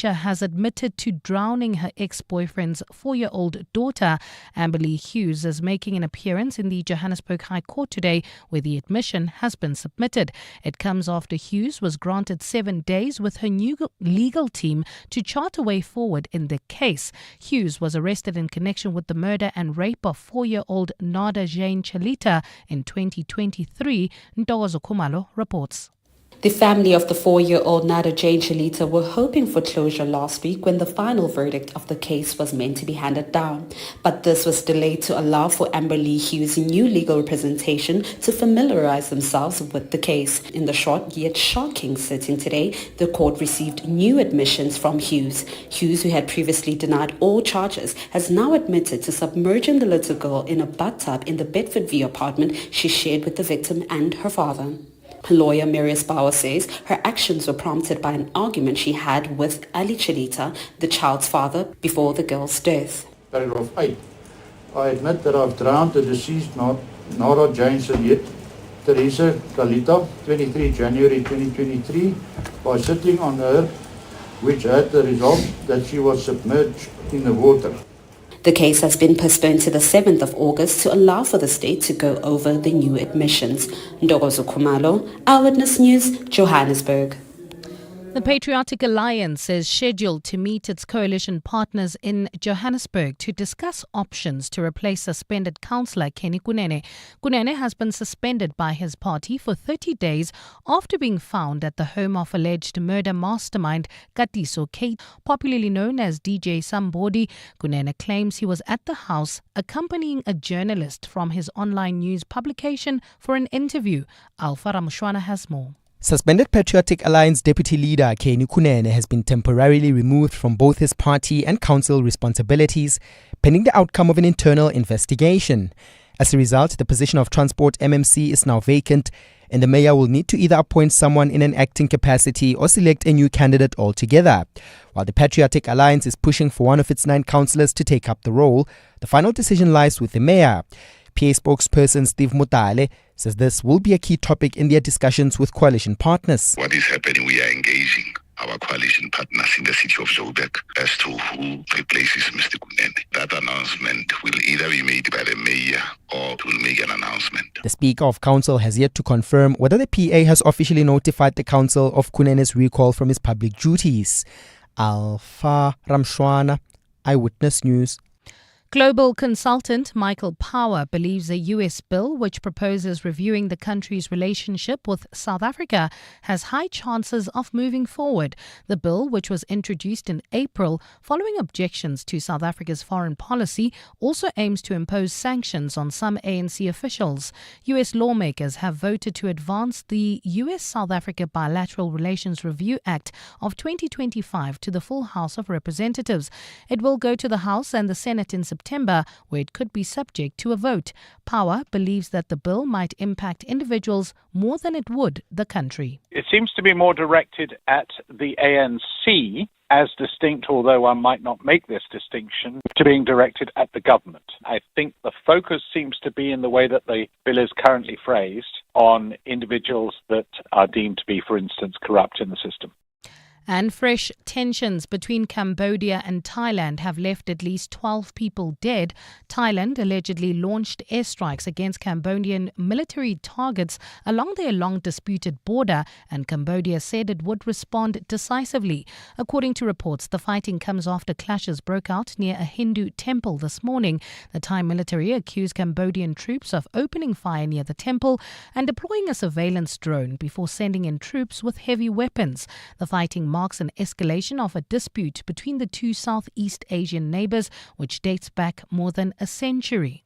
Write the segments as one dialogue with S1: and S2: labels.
S1: has admitted to drowning her ex-boyfriend's 4-year-old daughter. Amberly Hughes is making an appearance in the Johannesburg High Court today, where the admission has been submitted. It comes after Hughes was granted 7 days with her new legal team to chart a way forward in the case. Hughes was arrested in connection with the murder and rape of 4-year-old Nada Jane Chalita in 2023. Ntokozo Khumalo reports.
S2: The family of the 4-year-old Nada Jane Chalita were hoping for closure last week when the final verdict of the case was meant to be handed down. But this was delayed to allow for Amberly Hughes' new legal representation to familiarize themselves with the case. In the short yet shocking sitting today, the court received new admissions from Hughes. Hughes, who had previously denied all charges, has now admitted to submerging the little girl in a bathtub in the Bedford View apartment she shared with the victim and her father. Her lawyer, Marius Bauer, says her actions were prompted by an argument she had with Ali Chalita, the child's father, before the girl's death.
S3: Paragraph 8. I admit that I've drowned the deceased Nada Jane Teresa Chalita, 23 January 2023, by sitting on her, which had the result that she was submerged in the water.
S2: The case has been postponed to the 7th of August to allow for the state to go over the new admissions. Ntokozo Khumalo, Eyewitness News, Johannesburg.
S1: The Patriotic Alliance is scheduled to meet its coalition partners in Johannesburg to discuss options to replace suspended councillor Kenny Kunene. Kunene has been suspended by his party for 30 days after being found at the home of alleged murder mastermind Katiso Kate, popularly known as DJ Sambodi. Kunene claims he was at the house accompanying a journalist from his online news publication for an interview. Alpha Ramshwana has more.
S4: Suspended Patriotic Alliance Deputy Leader Kenny Kunene has been temporarily removed from both his party and council responsibilities, pending the outcome of an internal investigation. As a result, the position of Transport MMC is now vacant, and the mayor will need to either appoint someone in an acting capacity or select a new candidate altogether. While the Patriotic Alliance is pushing for one of its 9 councillors to take up the role, the final decision lies with the mayor. PA spokesperson Steve Mutale says this will be a key topic in their discussions with coalition partners.
S5: What is happening, we are engaging our coalition partners in the city of Joburg as to who replaces Mr. Kunene. That announcement will either be made by the mayor or it will make an announcement.
S4: The Speaker of Council has yet to confirm whether the PA has officially notified the Council of Kunene's recall from his public duties. Alpha Ramshwana, Eyewitness News.
S1: Global consultant Michael Power believes a U.S. bill which proposes reviewing the country's relationship with South Africa has high chances of moving forward. The bill, which was introduced in April following objections to South Africa's foreign policy, also aims to impose sanctions on some ANC officials. U.S. lawmakers have voted to advance the U.S.-South Africa Bilateral Relations Review Act of 2025 to the full House of Representatives. It will go to the House and the Senate in September, where it could be subject to a vote. Power believes that the bill might impact individuals more than it would the country.
S6: It seems to be more directed at the ANC as distinct, although one might not make this distinction, to being directed at the government. I think the focus seems to be in the way that the bill is currently phrased on individuals that are deemed to be, for instance, corrupt in the system.
S1: And fresh tensions between Cambodia and Thailand have left at least 12 people dead. Thailand allegedly launched airstrikes against Cambodian military targets along their long-disputed border, and Cambodia said it would respond decisively. According to reports, the fighting comes after clashes broke out near a Hindu temple this morning. The Thai military accused Cambodian troops of opening fire near the temple and deploying a surveillance drone before sending in troops with heavy weapons. The fighting marks an escalation of a dispute between the two Southeast Asian neighbors, which dates back more than a century.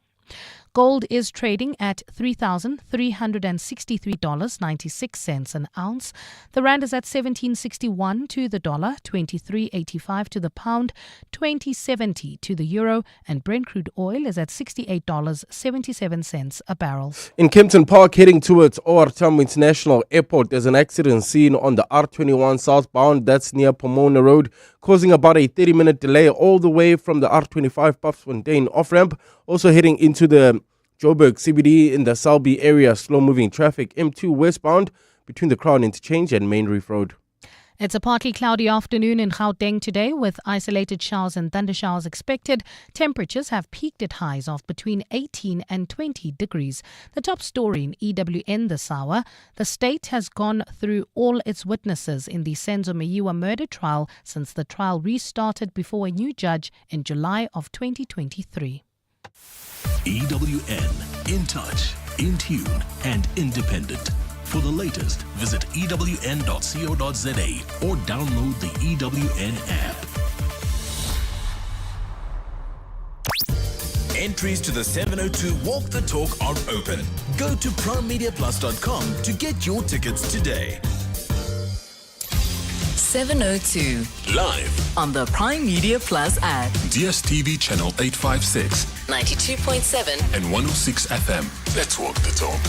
S1: Gold is trading at $3,363.96 an ounce. The rand is at 17.61 to the dollar, 23.85 to the pound, 20.70 to the euro, and Brent crude oil is at $68.77 a barrel.
S7: In Kempton Park, heading towards OR Tambo International Airport, there's an accident seen on the R21 southbound, that's near Pomona Road, causing about a 30-minute delay all the way from the R25 Puffsfontein off-ramp. Also heading into the Joburg CBD in the Selby area, slow-moving traffic, M2 westbound between the Crown Interchange and Main Reef Road.
S1: It's a partly cloudy afternoon in Gauteng today with isolated showers and thundershowers expected. Temperatures have peaked at highs of between 18 and 20 degrees. The top story in EWN this hour, the state has gone through all its witnesses in the Senzo Meyiwa murder trial since the trial restarted before a new judge in July of 2023.
S8: EWN, in touch, in tune and independent. For the latest, visit ewn.co.za or download the EWN app. Entries to the 702 Walk the Talk are open. Go to primemediaplus.com to get your tickets today.
S9: 702
S8: Live
S9: on the Prime Media Plus app.
S8: DSTV channel 856
S9: 92.7
S8: and 106 FM. Let's walk the talk.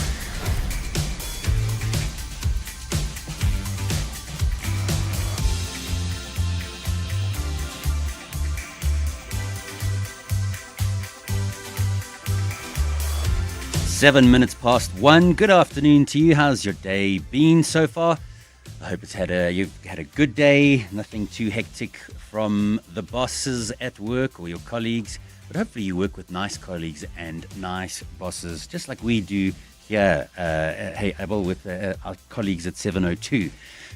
S10: Seven minutes past 1. Good afternoon to you. How's your day been so far? I hope you've had a good day. Nothing too hectic from the bosses at work or your colleagues. But hopefully you work with nice colleagues and nice bosses, just like we do here, Abel, with our colleagues at 702.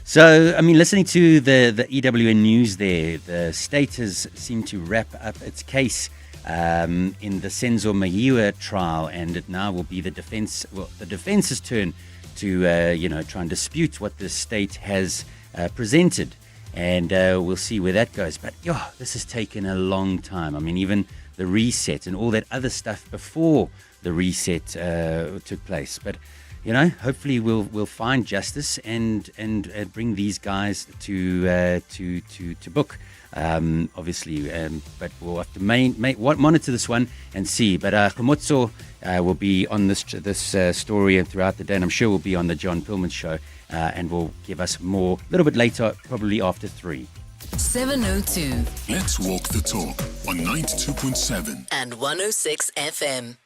S10: So, listening to the EWN news there, the state has seemed to wrap up its case in the Senzo Meyiwa trial, and it now will be the defense's turn to try and dispute what the state has presented, and we'll see where that goes. But this has taken a long time. Even the reset and all that other stuff before the reset took place. But hopefully we'll find justice and bring these guys to book. Obviously, but we'll have to monitor this one and see. But Khomotso will be on this story throughout the day, and I'm sure will be on the John Pillman show, and will give us more a little bit later, probably after 3.
S9: 702
S8: Let's walk the talk on 92.7
S9: and 106 FM.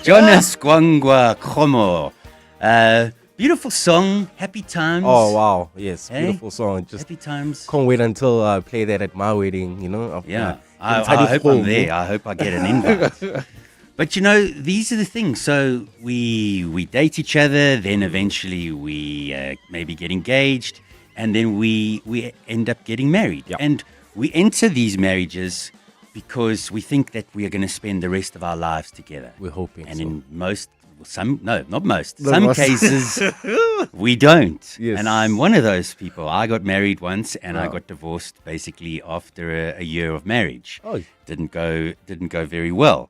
S10: Jonas Gwangwa Khomo. Beautiful song, Happy Times.
S7: Oh, wow. Yes,
S10: Hey?
S7: beautiful song. Just
S10: Happy Times.
S7: can't wait until I play that at my wedding,
S10: Yeah, I hope I'm there. I hope I get an invite. But these are the things. So we date each other, then eventually we maybe get engaged, and then we end up getting married.
S7: Yeah.
S10: And we enter these marriages because we think that we are going to spend the rest of our lives together.
S7: We're hoping
S10: And
S7: so.
S10: in some
S7: most.
S10: cases, we don't.
S7: Yes.
S10: And I'm one of those people. I got married once, and I
S7: Wow.
S10: got divorced basically after a year of marriage.
S7: Oh.
S10: Didn't go very well.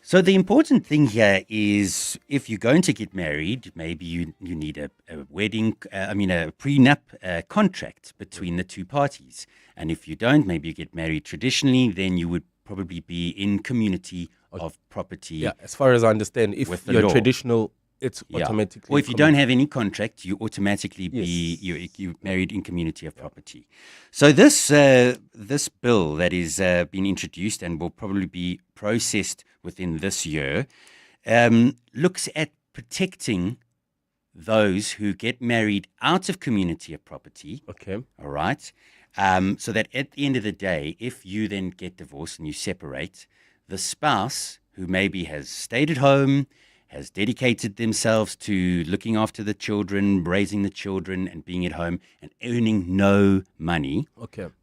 S10: So the important thing here is, if you're going to get married, maybe you need a wedding, a prenup contract between the two parties. And if you don't, maybe you get married traditionally, then you would probably be in community of property.
S7: Yeah, as far as I understand, if
S10: with the
S7: you're
S10: law.
S7: traditional, it's
S10: Yeah.
S7: automatically.
S10: Or if you don't have any contract, you automatically be
S7: Yes.
S10: you married in community of property. So this bill that is being introduced and will probably be processed within this year looks at protecting those who get married out of community of property.
S7: Okay.
S10: All right. So that at the end of the day, if you then get divorced and you separate, the spouse who maybe has stayed at home, has dedicated themselves to looking after the children, raising the children, and being at home and earning no money,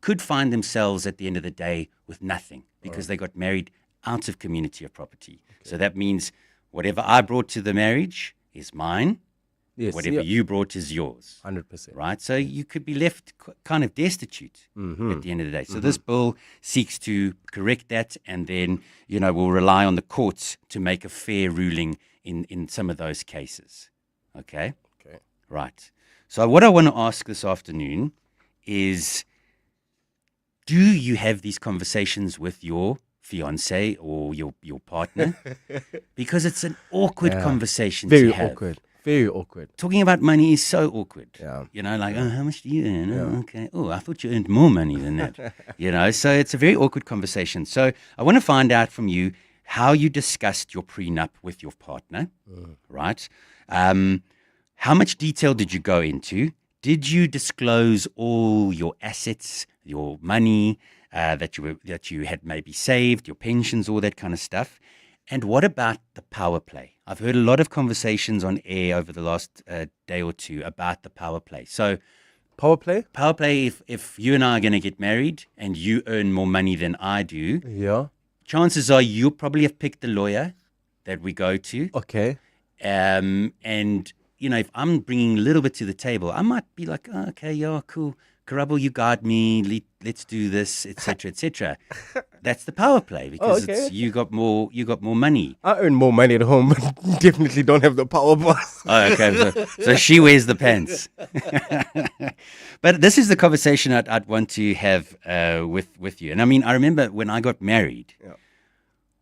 S10: could find themselves at the end of the day with nothing because they got married out of community of property. So that means whatever I brought to the marriage is mine.
S7: Yes,
S10: whatever you brought is yours.
S7: 100%.
S10: Right? So you could be left kind of destitute at the end of the day. So this bill seeks to correct that, and then, we'll rely on the courts to make a fair ruling in some of those cases. Okay?
S7: Okay.
S10: Right. So what I want to ask this afternoon is, do you have these conversations with your fiance or your partner? Because it's an awkward conversation to have.
S7: Very awkward.
S10: Talking about money is so awkward.
S7: Yeah.
S10: Oh, how much do you earn? Oh, okay. Oh, I thought you earned more money than that. So it's a very awkward conversation. So I want to find out from you how you discussed your prenup with your partner, right? How much detail did you go into? Did you disclose all your assets, your money that you had maybe saved, your pensions, all that kind of stuff? And what about the power play? I've heard a lot of conversations on air over the last day or two about the power play. So,
S7: power play?
S10: Power play, if you and I are going to get married and you earn more money than I do, chances are you'll probably have picked the lawyer that we go to.
S7: Okay.
S10: And, if I'm bringing a little bit to the table, I might be like, oh, okay, yeah, cool. Karabo, you guide me. Let's do this, etc., etc. That's the power play because it's you got more money.
S7: I earn more money at home, but definitely don't have the power boss.
S10: Oh, okay. So she wears the pants. But this is the conversation I'd want to have with you. And I mean, I remember when I got married,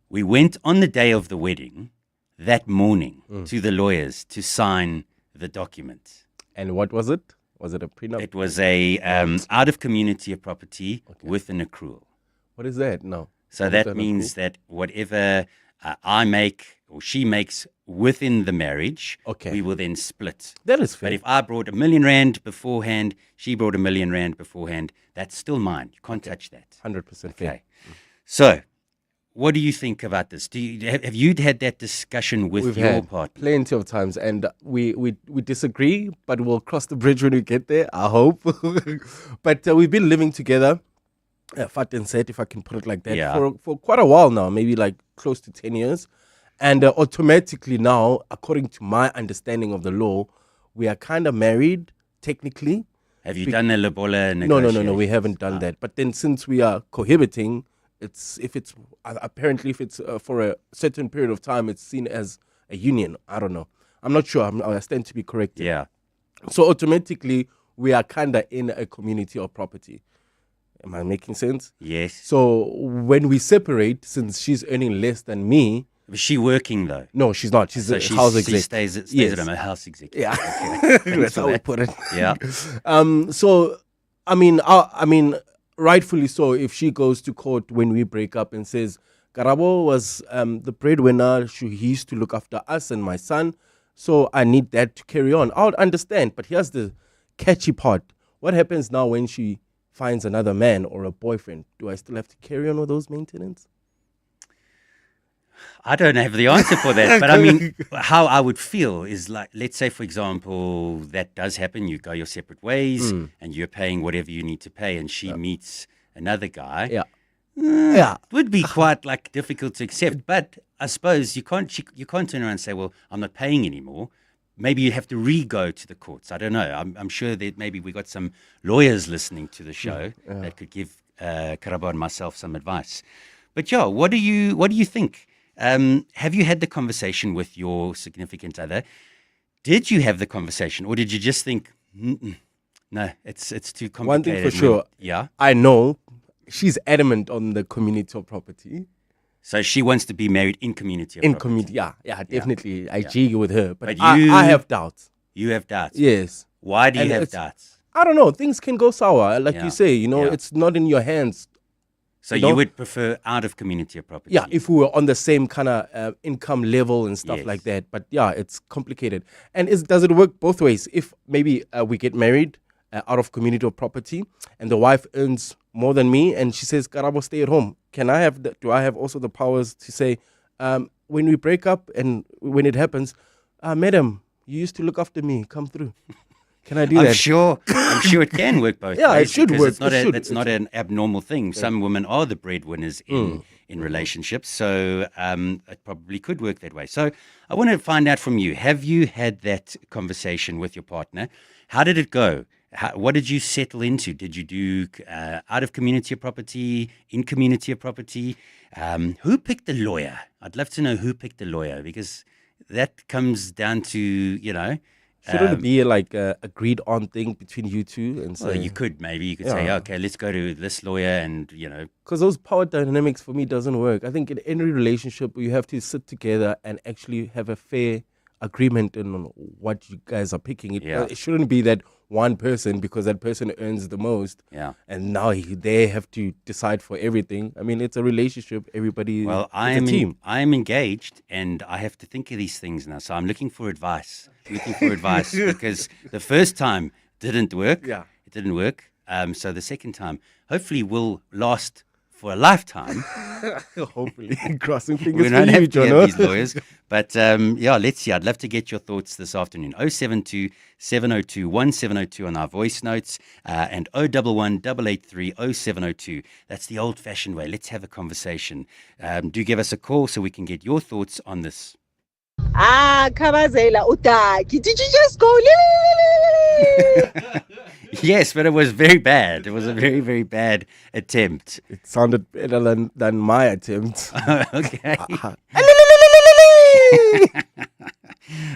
S10: we went on the day of the wedding that morning to the lawyers to sign the document.
S7: And what was it? Was it a prenup?
S10: It was a out of community of property with an accrual.
S7: What is that? No.
S10: So that means that whatever I make or she makes within the marriage, we will then split.
S7: That is fair.
S10: But if I brought R1 million beforehand, she brought R1 million beforehand, that's still mine. You can't touch that.
S7: 100% fair.
S10: So, what do you think about this? Have you had that discussion with your partner?
S7: Plenty of times, and we disagree, but we'll cross the bridge when we get there, I hope. But we've been living together, fat and set, if I can put it like that, for quite a while now, maybe like close to 10 years. And automatically now, according to my understanding of the law, we are kind of married, technically.
S10: Have you done a lobola negotiation?
S7: No, we haven't done that. But then since we are cohabiting, if it's for a certain period of time, it's seen as a union. I don't know. I'm not sure. I stand to be corrected.
S10: Yeah.
S7: So automatically, we are kind of in a community of property. Am I making sense?
S10: Yes.
S7: So when we separate, since she's earning less than me.
S10: Is she working though?
S7: No, she's not. She's a house exec.
S10: She stays at home, a house exec.
S7: Yeah.
S10: Okay.
S7: That's how we put it.
S10: Yeah.
S7: So, I mean, rightfully so, if she goes to court when we break up and says, Karabo was the breadwinner, he used to look after us and my son, so I need that to carry on. I would understand, but here's the catchy part. What happens now when she finds another man or a boyfriend? Do I still have to carry on with those maintenance?
S10: I don't have the answer for that, but I mean, how I would feel is like, let's say, for example, that does happen. You go your separate ways and you're paying whatever you need to pay, and she meets another guy. It would be quite like difficult to accept. But I suppose you can't turn around and say, well, I'm not paying anymore. Maybe you have to re-go to the courts. I don't know. I'm sure that maybe we got some lawyers listening to the show that could give Karabo and myself some advice. But yeah, what do you think? Have you had the conversation with your significant other? Did you have the conversation, or did you just think, no, it's too complicated?
S7: One thing for sure, I know she's adamant on the community of property.
S10: So she wants to be married in community of property.
S7: Community, yeah, definitely. I jig with her, but I have doubts.
S10: You have doubts?
S7: Yes.
S10: Why do you have doubts?
S7: I don't know. Things can go sour. Like you say, it's not in your hands.
S10: So you would prefer out of community of property?
S7: Yeah, if we were on the same kind of income level and stuff like that. But yeah, it's complicated. And does it work both ways? If maybe we get married out of community or property, and the wife earns more than me, and she says, Karabo, stay at home. Do I have also the powers to say, when we break up and when it happens, madam, you used to look after me, come through. Can I do that?
S10: I'm sure it can work both
S7: Yeah,
S10: ways.
S7: it should work.
S10: It's not an abnormal thing. Some women are the breadwinners in relationships, so it probably could work that way. So I want to find out from you, have you had that conversation with your partner? How did it go? What did you settle into? Did you do out of community of property, in community of property? Who picked the lawyer? I'd love to know who picked the lawyer, because that comes down to,
S7: Shouldn't it be like a agreed on thing between you two? And so,
S10: well, you could say, okay, let's go to this lawyer and,
S7: because those power dynamics for me doesn't work. I think in any relationship, you have to sit together and actually have a fair agreement on what you guys are picking. It shouldn't be that one person, because that person earns the most, and now they have to decide for everything. I mean, it's a relationship. Everybody,
S10: well, I am a team. I am engaged, and I have to think of these things now. So I'm looking for advice. Because the first time didn't work. Yeah, it didn't work. So the second time, hopefully, will last for a lifetime.
S7: Hopefully, crossing fingers
S10: we don't
S7: for
S10: have
S7: you,
S10: to
S7: John.
S10: have these lawyers. But let's see. I'd love to get your thoughts this afternoon. 072 702 1702 on our voice notes, and 011 883 0702. That's the old-fashioned way. Let's have a conversation. Do give us a call so we can get your thoughts on this.
S11: Khabazela Utaki. Did you just go?
S10: Yes, but it was very bad. It was a very, very bad attempt.
S7: It sounded better than my attempt.
S10: Okay.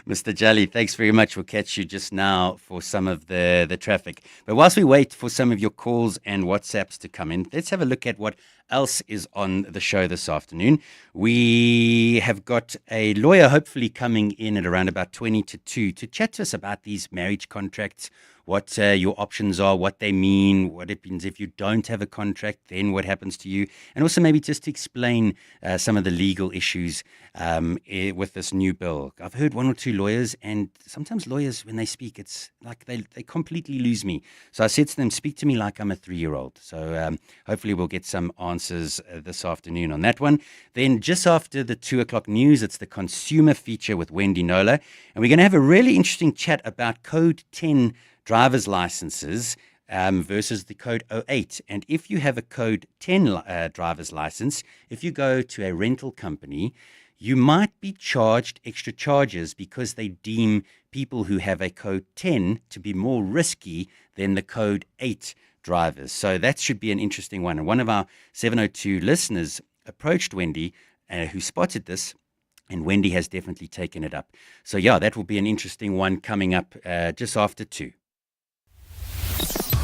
S10: Mr. Jolly, thanks very much. We'll catch you just now for some of the traffic. But whilst we wait for some of your calls and WhatsApps to come in, let's have a look at what else is on the show this afternoon. We have got a lawyer hopefully coming in at around about 20 to 2 to chat to us about these marriage contracts, what your options are, what they mean, what it means if you don't have a contract, then what happens to you, and also maybe just to explain some of the legal issues with this new bill. I've heard one or two lawyers, and sometimes lawyers, when they speak, it's like they completely lose me. So I said to them, speak to me like I'm a 3-year-old. So hopefully we'll get some answers this afternoon on that one. Then just after the 2 o'clock news, it's the consumer feature with Wendy Nola, and we're going to have a really interesting chat about Code 10 driver's licenses versus the Code 08. And if you have a Code 10 driver's license, if you go to a rental company, you might be charged extra charges because they deem people who have a Code 10 to be more risky than the Code 8 drivers. So that should be an interesting one. And one of our 702 listeners approached Wendy, who spotted this, and Wendy has definitely taken it up. So yeah, that will be an interesting one coming up just after 2.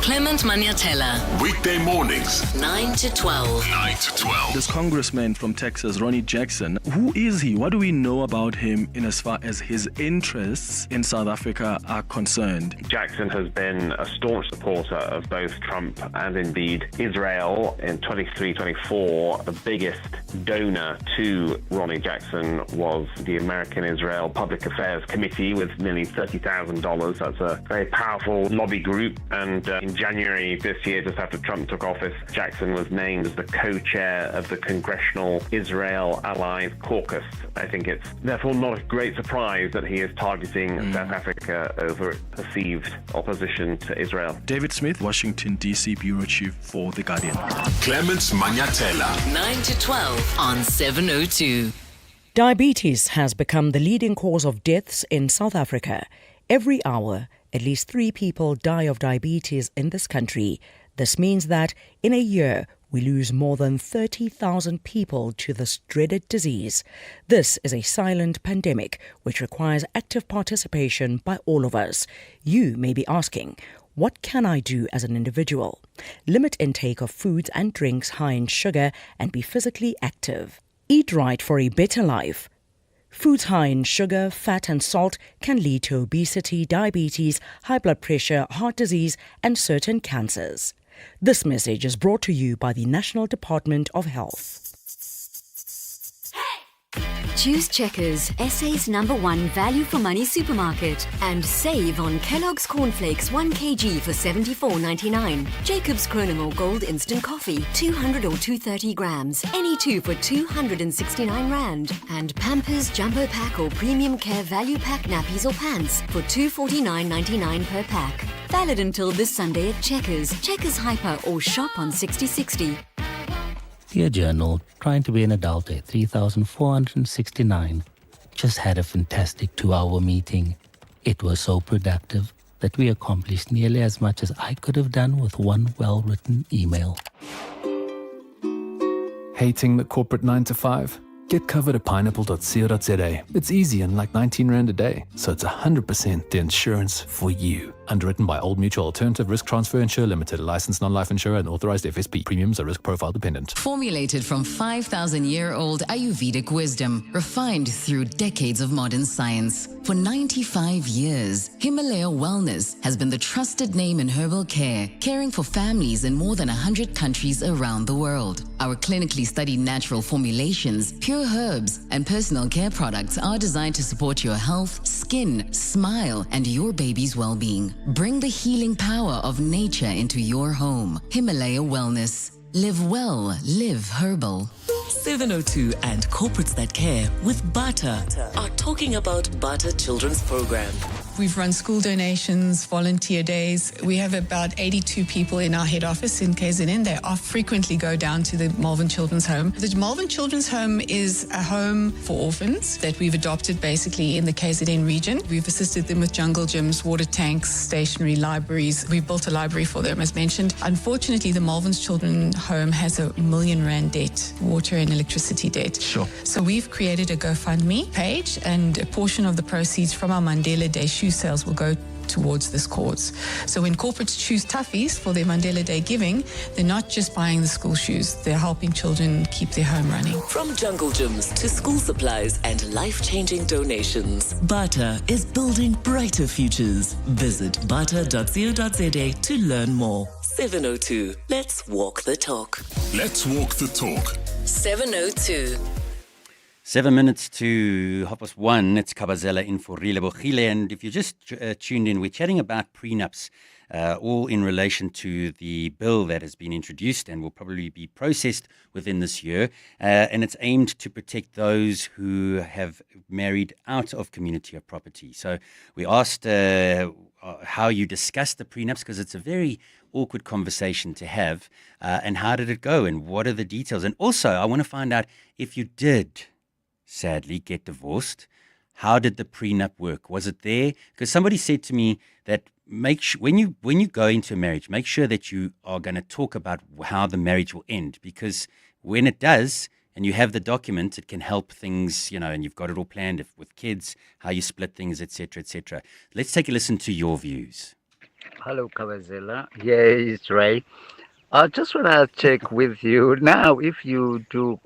S9: Clement Maniatella.
S8: Weekday mornings,
S9: 9 to 12.
S8: 9 to 12.
S12: This congressman from Texas, Ronnie Jackson, who is he? What do we know about him in as far as his interests in South Africa are concerned?
S13: Jackson has been a staunch supporter of both Trump and indeed Israel. In 23-24, the biggest donor to Ronnie Jackson was the American Israel Public Affairs Committee with nearly $30,000. That's a very powerful lobby group, and in January this year, just after Trump took office, Jackson was named as the co-chair of the Congressional Israel Allies Caucus. I think it's therefore not a great surprise that he is targeting South Africa over perceived opposition to Israel.
S12: David Smith, Washington, D.C. Bureau Chief for The Guardian.
S8: Clements Maniatella.
S9: 9 to 12 on 702.
S14: Diabetes has become the leading cause of deaths in South Africa. Every hour, at least 3 people die of diabetes in this country. This means that in a year, we lose more than 30,000 people to this dreaded disease. This is a silent pandemic which requires active participation by all of us. You may be asking, what can I do as an individual? Limit intake of foods and drinks high in sugar and be physically active. Eat right for a better life. Foods high in sugar, fat and salt can lead to obesity, diabetes, high blood pressure, heart disease and certain cancers. This message is brought to you by the National Department of Health.
S15: Choose Checkers, SA's #1 value for money supermarket, and save on Kellogg's Cornflakes 1 kg for $74.99. Jacob's Kronenor Gold Instant Coffee 200 or 230 grams, any two for 269 rand, and Pampers Jumbo Pack or Premium Care Value Pack nappies or pants for $249.99 per pack. Valid until this Sunday at Checkers, Checkers Hyper, or shop on 6060.
S16: Dear Journal, trying to be an adult at 3,469. Just had a fantastic 2-hour meeting. It was so productive that we accomplished nearly as much as I could have done with one well-written email.
S17: Hating the corporate 9 to 5? Get covered at pineapple.co.za. It's easy and like 19 Rand a day, so it's 100% the insurance for you. Underwritten by Old Mutual Alternative Risk Transfer Insurer Limited, a licensed non-life insurer and authorized FSP. Premiums are risk profile dependent.
S9: Formulated from 5,000-year-old Ayurvedic wisdom, refined through decades of modern science. For 95 years, Himalaya Wellness has been the trusted name in herbal care, caring for families in more than 100 countries around the world. Our clinically studied natural formulations, pure herbs, and personal care products are designed to support your health, skin, smile, and your baby's well-being. Bring the healing power of nature into your home. Himalaya Wellness. Live well, live herbal.
S18: 702 and Corporates That Care with Bata are talking about Bata Children's Program.
S19: We've run school donations, volunteer days. We have about 82 people in our head office in KZN. They frequently go down to the Malvern Children's Home. The Malvern Children's Home is a home for orphans that we've adopted basically in the KZN region. We've assisted them with jungle gyms, water tanks, stationery, libraries. We've built a library for them, as mentioned. Unfortunately, the Malvern's Children's Home has a R1 million debt, water and electricity debt.
S17: Sure.
S19: So we've created a GoFundMe page, and a portion of the proceeds from our Mandela Day shoe sales will go towards this cause. So when corporates choose Toughies for their Mandela Day giving, they're not just buying the school shoes, they're helping children keep their home running.
S18: From jungle gyms to school supplies and life-changing donations, Bata is building brighter futures. Visit bata.co.za to learn more. 702. Let's walk the talk.
S8: Let's walk the talk.
S9: 702.
S10: 7 minutes to 1:30. It's Kabazela in for Relebogile. And if you just tuned in, we're chatting about prenups, all in relation to the bill that has been introduced and will probably be processed within this year. And it's aimed to protect those who have married out of community of property. So we asked how you discussed the prenups, because it's a very awkward conversation to have. And how did it go? And what are the details? And also, I want to find out if you did sadly get divorced, how did the prenup work? Was it there? Because somebody said to me that when you go into a marriage, make sure that you are going to talk about how the marriage will end, because when it does and you have the document, it can help things, and you've got it all planned with kids, how you split things, etc., etc. Let's take a listen to your views.
S20: Hello, Kawazela. Yeah, it's Ray. I just want to check with you now, if you do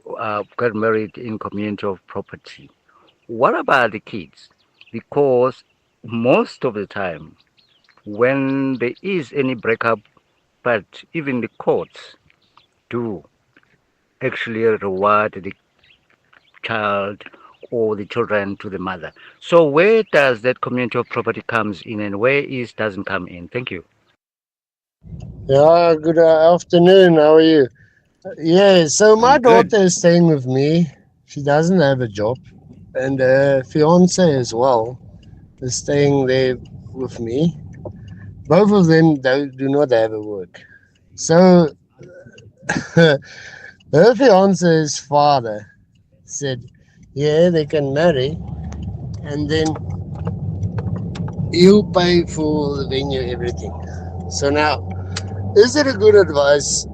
S20: get married in community of property, what about the kids? Because most of the time, when there is any breakup, but even the courts do actually reward the child or the children to the mother. So where does that community of property comes in, and where is doesn't come in? Thank you.
S21: Yeah, good afternoon. How are you? Yeah, so my daughter is staying with me. She doesn't have a job. And her fiance as well is staying there with me. Both of them do not have a work. So her fiance's father said, yeah, they can marry. And then he'll pay for the venue, everything. So now, is it a good advice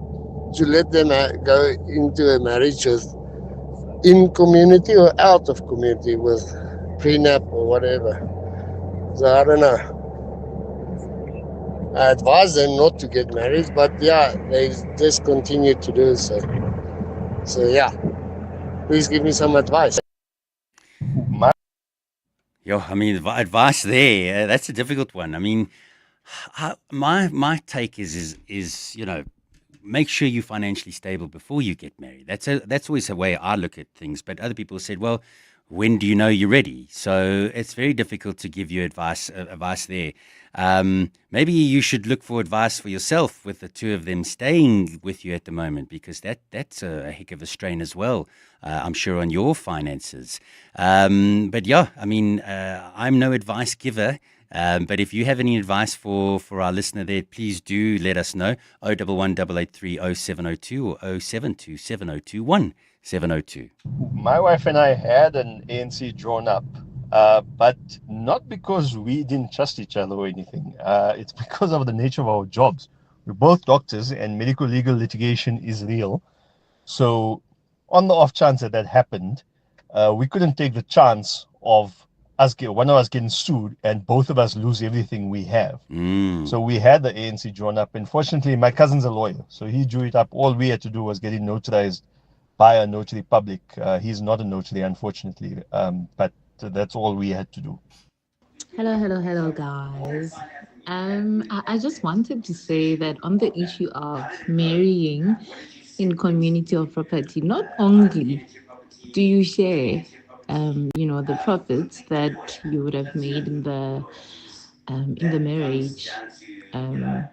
S21: to let them go into a marriage in community or out of community with prenup or whatever? So I don't know. I advise them not to get married, but yeah, they just continue to do so. So yeah, please give me some advice.
S10: I mean, advice there, that's a difficult one. I mean, my take is make sure you're financially stable before you get married. That's always the way I look at things. But other people said, well, when do you know you're ready? So it's very difficult to give you advice there. Maybe you should look for advice for yourself with the two of them staying with you at the moment, because that's a heck of a strain as well, I'm sure, on your finances. But yeah, I mean, I'm no advice giver. But if you have any advice for our listener there, please do let us know. 011 883 0702 or 072 7021 702.
S3: My wife and I had an ANC drawn up, but not because we didn't trust each other or anything. It's because of the nature of our jobs. We're both doctors and medical legal litigation is real. So on the off chance that happened, we couldn't take the chance of one of us getting sued and both of us lose everything we have. So we had the ANC drawn up. Unfortunately, my cousin's a lawyer, so he drew it up. All we had to do was get it notarized by a notary public. He's not a notary, unfortunately, but that's all we had to do.
S22: Hello, guys. I just wanted to say that on the issue of marrying in community of property, not only do you share, the profits that you would have made in the marriage, in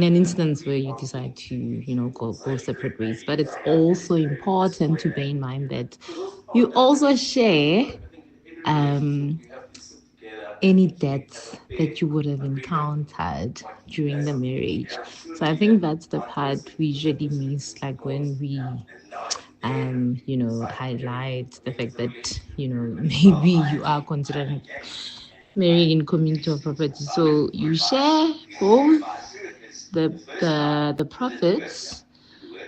S22: an instance where you decide to, go separate ways. But it's also important to bear in mind that you also share any debts that you would have encountered during the marriage. So I think that's the part we usually miss, like when we highlight the fact that, maybe you are considering marrying in community of property. So you share both the profits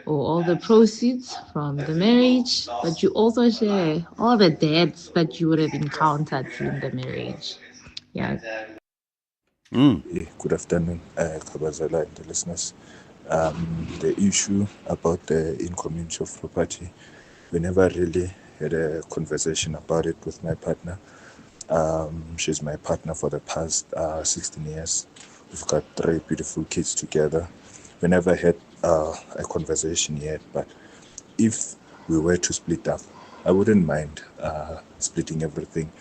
S22: or all the proceeds from the marriage, but you also share all the debts that you would have encountered during the marriage. Yeah.
S23: Good afternoon, Kabazela and the listeners. The issue about the in-community of property, we never really had a conversation about it with my partner. She's my partner for the past 16 years. We've got 3 beautiful kids together. We never had a conversation yet, but if we were to split up, I wouldn't mind splitting everything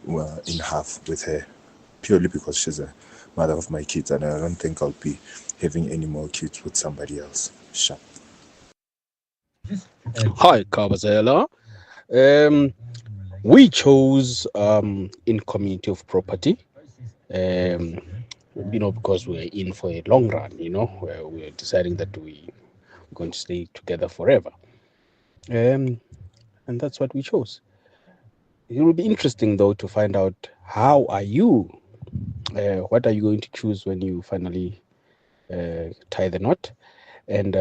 S23: in half with her, purely because she's a mother of my kids, and I don't think I'll be having any more kids with somebody else. Sure.
S24: Hi, Kabazela. We chose in community of property, because we're in for a long run, where we're deciding that we're going to stay together forever. And that's what we chose. It will be interesting, though, to find out how are you, what are you going to choose when you finally tie the knot? And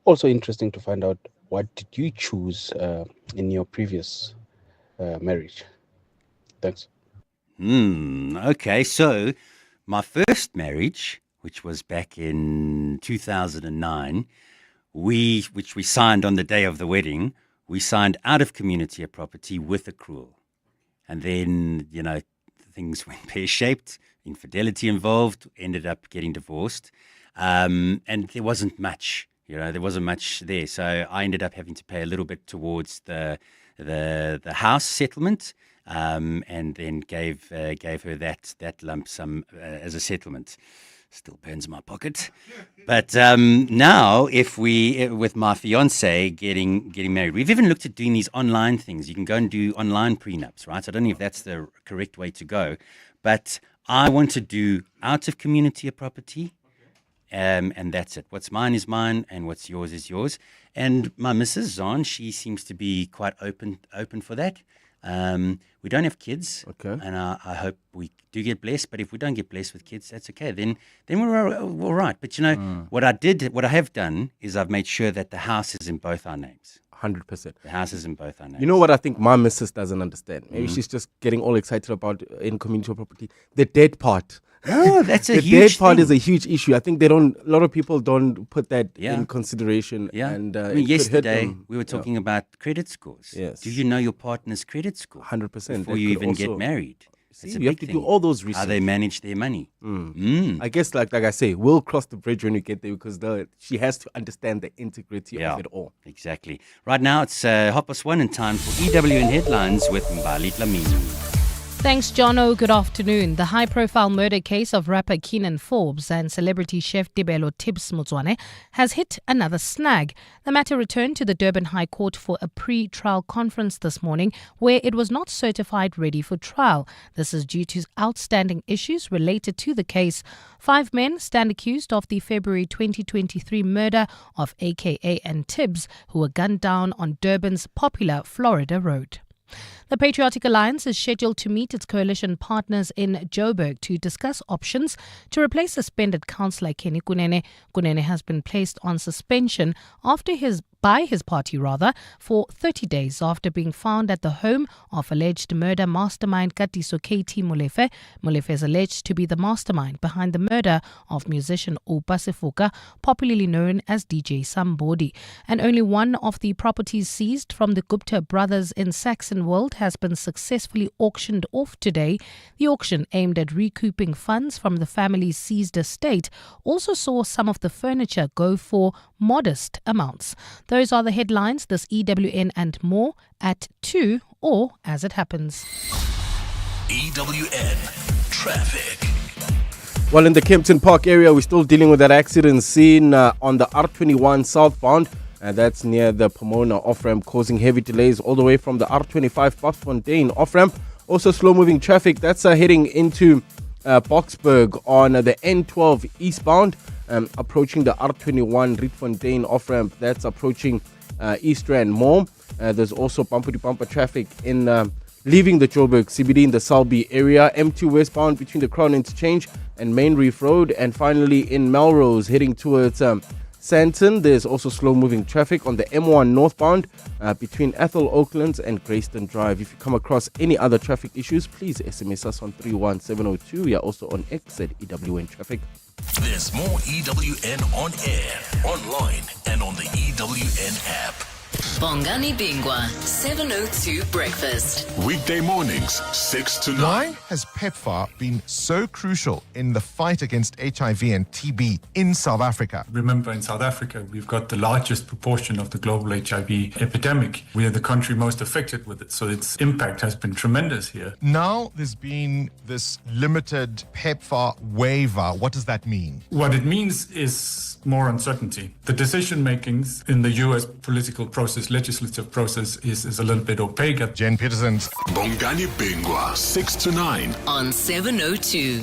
S24: also interesting to find out what did you choose in your previous marriage. Thanks.
S10: Okay, so my first marriage, which was back in 2009, which we signed on the day of the wedding, we signed out of community of property with accrual. And then, things went pear-shaped, infidelity involved, ended up getting divorced. And there wasn't much, there. So I ended up having to pay a little bit towards the house settlement, and then gave her that lump sum as a settlement. Still burns my pocket. But now, with my fiance getting married, we've even looked at doing these online things. You can go and do online prenups, right? I don't know if that's the correct way to go, but I want to do out of community of property, and that's it. What's mine is mine, and what's yours is yours. And my Mrs. Zahn, she seems to be quite open for that. We don't have kids, okay, and I hope we do get blessed. But if we don't get blessed with kids, that's okay. Then we're all right. But what I have done is I've made sure that the house is in both our names.
S7: 100%.
S10: The house is in both our names.
S7: You know what I think my missus doesn't understand? Maybe she's just getting all excited about in community property. The debt part.
S10: Oh, that's a huge
S7: The debt part
S10: thing.
S7: is a huge issue. I think a lot of people don't put that in consideration.
S10: Yeah.
S7: And
S10: I mean, yesterday we were talking about credit scores.
S7: Yes.
S10: Do you know your partner's credit score?
S7: 100%.
S10: Before you even get married.
S7: See,
S10: It's a
S7: you have
S10: big
S7: to do
S10: thing.
S7: all those research.
S10: How they manage their money.
S7: I guess, like I say, we'll cross the bridge when we get there because she has to understand the integrity of it all.
S10: Exactly. Right now, it's 1:30 and time for EWN Headlines with Mbali Dlamini.
S1: Thanks, Jono. Good afternoon. The high-profile murder case of rapper Keenan Forbes and celebrity chef Tibelo Tibbs Motswane has hit another snag. The matter returned to the Durban High Court for a pre-trial conference this morning where it was not certified ready for trial. This is due to outstanding issues related to the case. 5 men stand accused of the February 2023 murder of AKA and Tibbs, who were gunned down on Durban's popular Florida Road. The Patriotic Alliance is scheduled to meet its coalition partners in Joburg to discuss options to replace suspended councillor Kenny Kunene. Kunene has been placed on suspension by his party for 30 days after being found at the home of alleged murder mastermind Katiso KT Molefe. Molefe is alleged to be the mastermind behind the murder of musician Oupa Sefoka, popularly known as DJ Sambodi. And only one of the properties seized from the Gupta brothers in Saxonwold has been successfully auctioned off today. The auction, aimed at recouping funds from the family's seized estate, also saw some of the furniture go for modest amounts. Those are the headlines, this EWN and more at 2 or as it happens.
S8: EWN Traffic.
S7: Well, in the Kempton Park area, we're still dealing with that accident seen on the R21 southbound. That's near the Pomona off-ramp, causing heavy delays all the way from the R25 Paffontein off-ramp. Also slow-moving traffic. That's heading into Boksburg on the N12 eastbound, approaching the R21 Rietfontein off-ramp. That's approaching East Rand Mall. There's also bumper-to-bumper traffic in leaving the Joburg CBD in the Selby area. M2 westbound between the Crown Interchange and Main Reef Road. And finally in Melrose, heading towards Santon, there's also slow-moving traffic on the M1 northbound between Ethel Oaklands and Greyston Drive. If you come across any other traffic issues, please SMS us on 31702. We are also on X at EWN Traffic.
S8: There's more EWN on air, online, and on the EWN app.
S9: Bongani Bingwa, 702 Breakfast.
S2: Weekday mornings, 6 to 9. Why has PEPFAR been so crucial in the fight against HIV and TB in South Africa?
S4: Remember, in South Africa, we've got the largest proportion of the global HIV epidemic. We are the country most affected with it, so its impact has been tremendous here.
S2: Now there's been this limited PEPFAR waiver. What does that mean?
S4: What it means is more uncertainty. The decision makings in the US political process, legislative process, is a little bit opaque.
S2: Jen Peterson's Bongani Bingwa, 6 to 9
S9: on 702.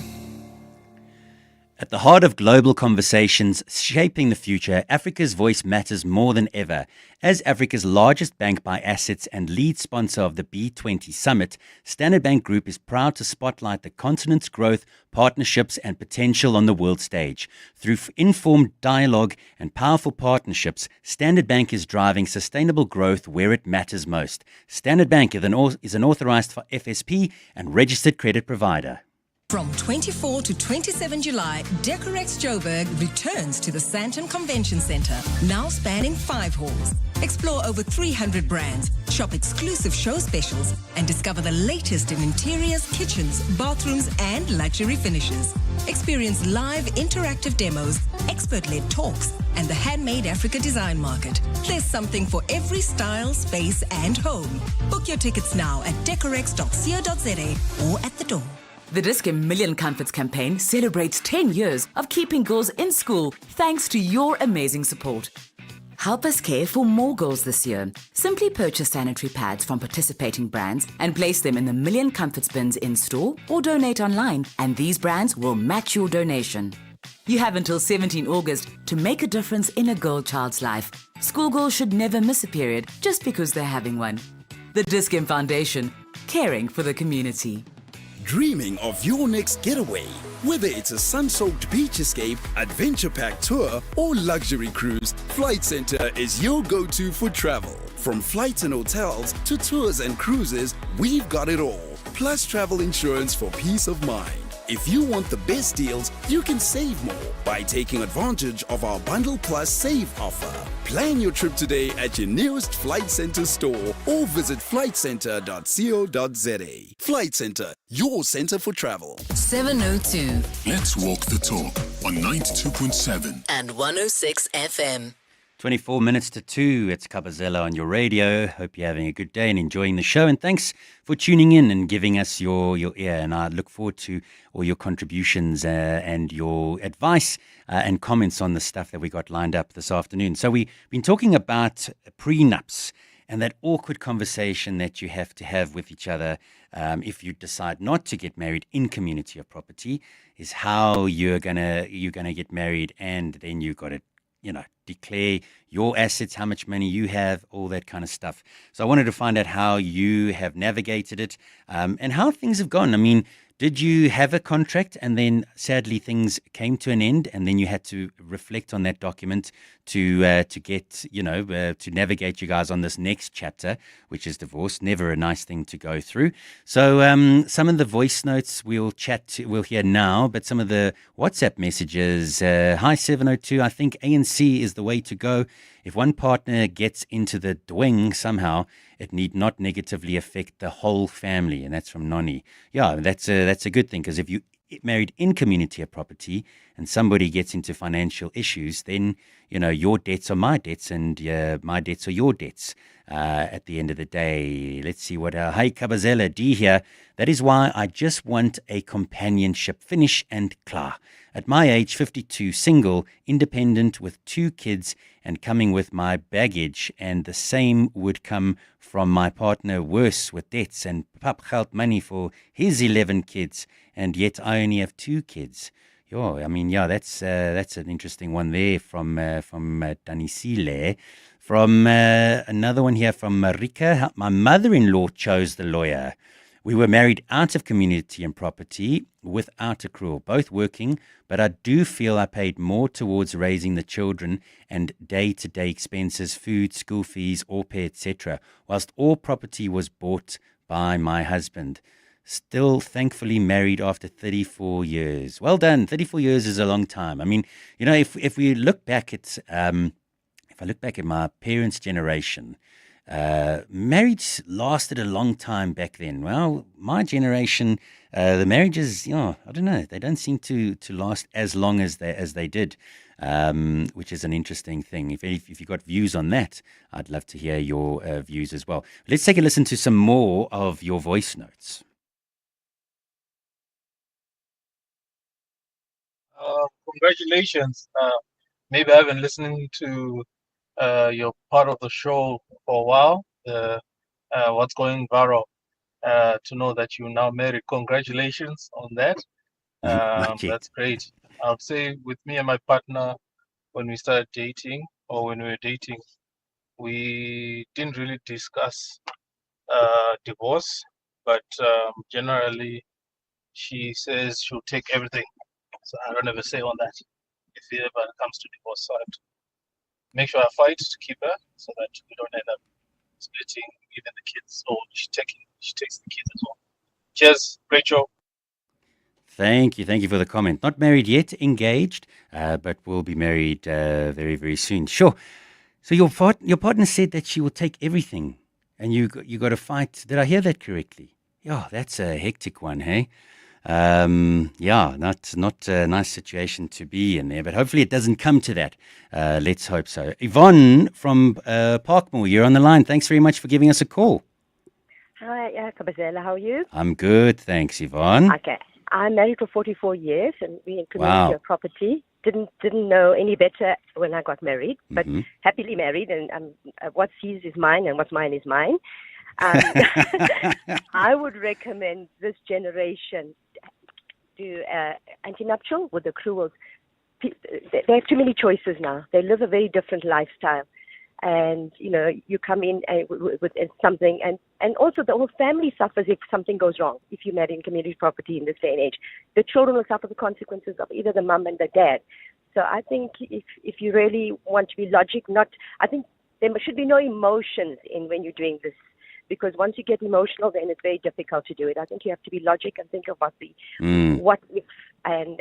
S10: At the heart of global conversations shaping the future, Africa's voice matters more than ever. As Africa's largest bank by assets and lead sponsor of the B20 Summit, Standard Bank Group is proud to spotlight the continent's growth, partnerships and potential on the world stage. Through informed dialogue and powerful partnerships, Standard Bank is driving sustainable growth where it matters most. Standard Bank is an authorized FSP and registered credit provider.
S5: From 24 to 27 July, Decorex Joburg returns to the Sandton Convention Centre, now spanning 5 halls. Explore over 300 brands, shop exclusive show specials, and discover the latest in interiors, kitchens, bathrooms, and luxury finishes. Experience live interactive demos, expert-led talks, and the Handmade Africa Design Market. There's something for every style, space, and home. Book your tickets now at decorex.co.za or at the door.
S6: The Dis-Chem Million Comforts campaign celebrates 10 years of keeping girls in school thanks to your amazing support. Help us care for more girls this year. Simply purchase sanitary pads from participating brands and place them in the Million Comforts bins in-store or donate online, and these brands will match your donation. You have until 17 August to make a difference in a girl child's life. Schoolgirls should never miss a period just because they're having one. The Dis-Chem Foundation, caring for the community.
S25: Dreaming of your next getaway? Whether it's a sun-soaked beach escape, adventure-packed tour, or luxury cruise, Flight Centre is your go-to for travel. From flights and hotels to tours and cruises, we've got it all. Plus travel insurance for peace of mind. if you want the best deals, you can save more by taking advantage of our Bundle Plus Save offer. Plan your trip today at your nearest Flight Centre store or visit flightcentre.co.za. Flight Centre, your centre for travel.
S9: 702
S8: Let's walk the talk on 92.7
S9: and 106 FM.
S10: 24 minutes to 2. It's Kabazela on your radio. Hope you're having a good day and enjoying the show. And thanks for tuning in and giving us your ear. And I look forward to all your contributions and your advice and comments on the stuff that we got lined up this afternoon. So we've been talking about prenups and that awkward conversation that you have to have with each other if you decide not to get married in community of property, is how you're gonna get married, and then you got to declare your assets, how much money you have, all that kind of stuff. So I wanted to find out how you have navigated it and how things have gone. I mean, did you have a contract and then sadly things came to an end and then you had to reflect on that document to get, to navigate you guys on this next chapter, which is divorce? Never a nice thing to go through. So some of the voice notes we'll hear now, but some of the WhatsApp messages. Hi 702, I think ANC is the way to go. If one partner gets into the dwing somehow, it need not negatively affect the whole family. And that's from Noni. Yeah, that's a good thing, because if you married in community of property and somebody gets into financial issues, then, your debts are my debts and my debts are your debts at the end of the day. Let's see what, hi Kabazela, D here. That is why I just want a companionship, finish and klar. At my age, 52, single, independent with 2 kids and coming with my baggage, and the same would come from my partner, worse with debts and papgeld money for his 11 kids, and yet I only have 2 kids. That's an interesting one there from Danisile. From another one here from Marika. My mother-in-law chose the lawyer. We were married out of community and property without accrual, both working, but I do feel I paid more towards raising the children and day-to-day expenses, food, school fees, au pair, etc., whilst all property was bought by my husband. Still thankfully married after 34 years. Well done. 34 years is a long time. I mean, if we look back at, if I look back at my parents' generation, marriage lasted a long time back then. Well, my generation, the marriages, I don't know, they don't seem to last as long as they did, which is an interesting thing. If you've got views on that, I'd love to hear your views as well. Let's take a listen to some more of your voice notes.
S11: Congratulations. Maybe I've been listening to your part of the show for a while, what's going viral, to know that you now married. Congratulations on that. That's great. I would say with me and my partner, when we started dating, or when we were dating, we didn't really discuss divorce, but generally she says she'll take everything. So I don't have a say on that if it ever comes to divorce. So I have to make sure I fight to keep her so that we don't end up splitting even the kids, or she takes the kids as well. Cheers, great show.
S10: Thank you for the comment. Not married yet, engaged, but will be married very, very soon. Sure. So your partner said that she will take everything, and you got to fight. Did I hear that correctly? Yeah, that's a hectic one, hey? Not a nice situation to be in there, but hopefully it doesn't come to that. Let's hope so. Yvonne from Parkmore, you're on the line. Thanks very much for giving us a call.
S12: Hi, Kabazela, how are you?
S10: I'm good, thanks, Yvonne.
S12: Okay, I'm married for 44 years, and we in community of property. Didn't know any better when I got married, but happily married, and what's his is mine, and what's mine is mine. I would recommend this generation do anti-nuptial with accruals. They have too many choices now. They live a very different lifestyle. And, you come in with something, and also the whole family suffers if something goes wrong, if you marry in community property in this day and age. The children will suffer the consequences of either the mum and the dad. So I think if you really want to be I think there should be no emotions in when you're doing because once you get emotional, then it's very difficult to do it. I think you have to be logic and think about the what if, and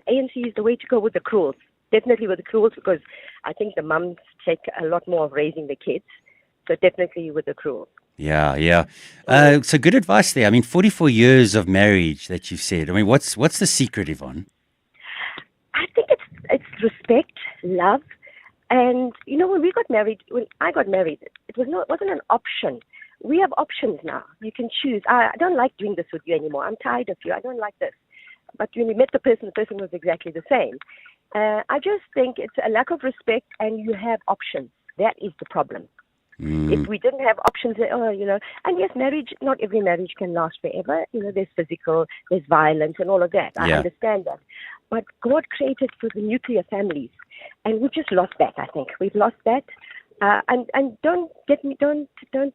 S12: ANC is the way to go with the cruels. Definitely with the cruels, because I think the mums take a lot more of raising the kids. So definitely with the cruels.
S10: Yeah. So good advice there. I mean, 44 years of marriage that you've said. I mean, what's the secret, Yvonne?
S12: I think it's respect, love, and when I got married, it wasn't an option. We have options now. You can choose. I don't like doing this with you anymore. I'm tired of you. I don't like this. But when we met the person was exactly the same. I just think it's a lack of respect, and you have options. That is the problem. If we didn't have options, and yes, not every marriage can last forever. There's physical, there's violence, and all of that. I understand that. But God created for the nuclear families, and we just lost that. I think we've lost that. And don't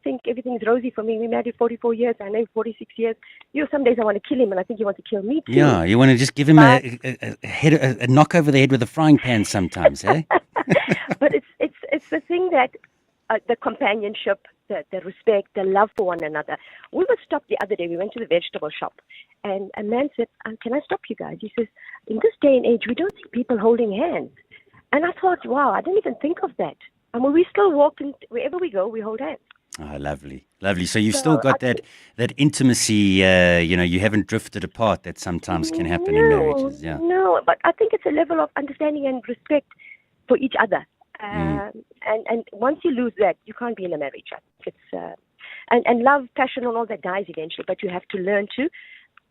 S12: think everything's rosy for me. We married 44 years. I know 46 years. Some days I want to kill him, and I think you want to kill me too.
S10: Yeah, you want to just give him a knock over the head with a frying pan sometimes, eh?
S12: But it's the thing that the companionship, the respect, the love for one another. We were stopped the other day. We went to the vegetable shop, and a man said, "Can I stop you guys?" He says, "In this day and age, we don't see people holding hands." And I thought, wow, I didn't even think of that. And when we still walk, wherever we go, we hold hands.
S10: Oh, lovely. So you've still got that intimacy, you haven't drifted apart that sometimes can happen in marriages. Yeah.
S12: No, but I think it's a level of understanding and respect for each other. And once you lose that, you can't be in a marriage. It's and love, passion, and all that dies eventually. But you have to learn to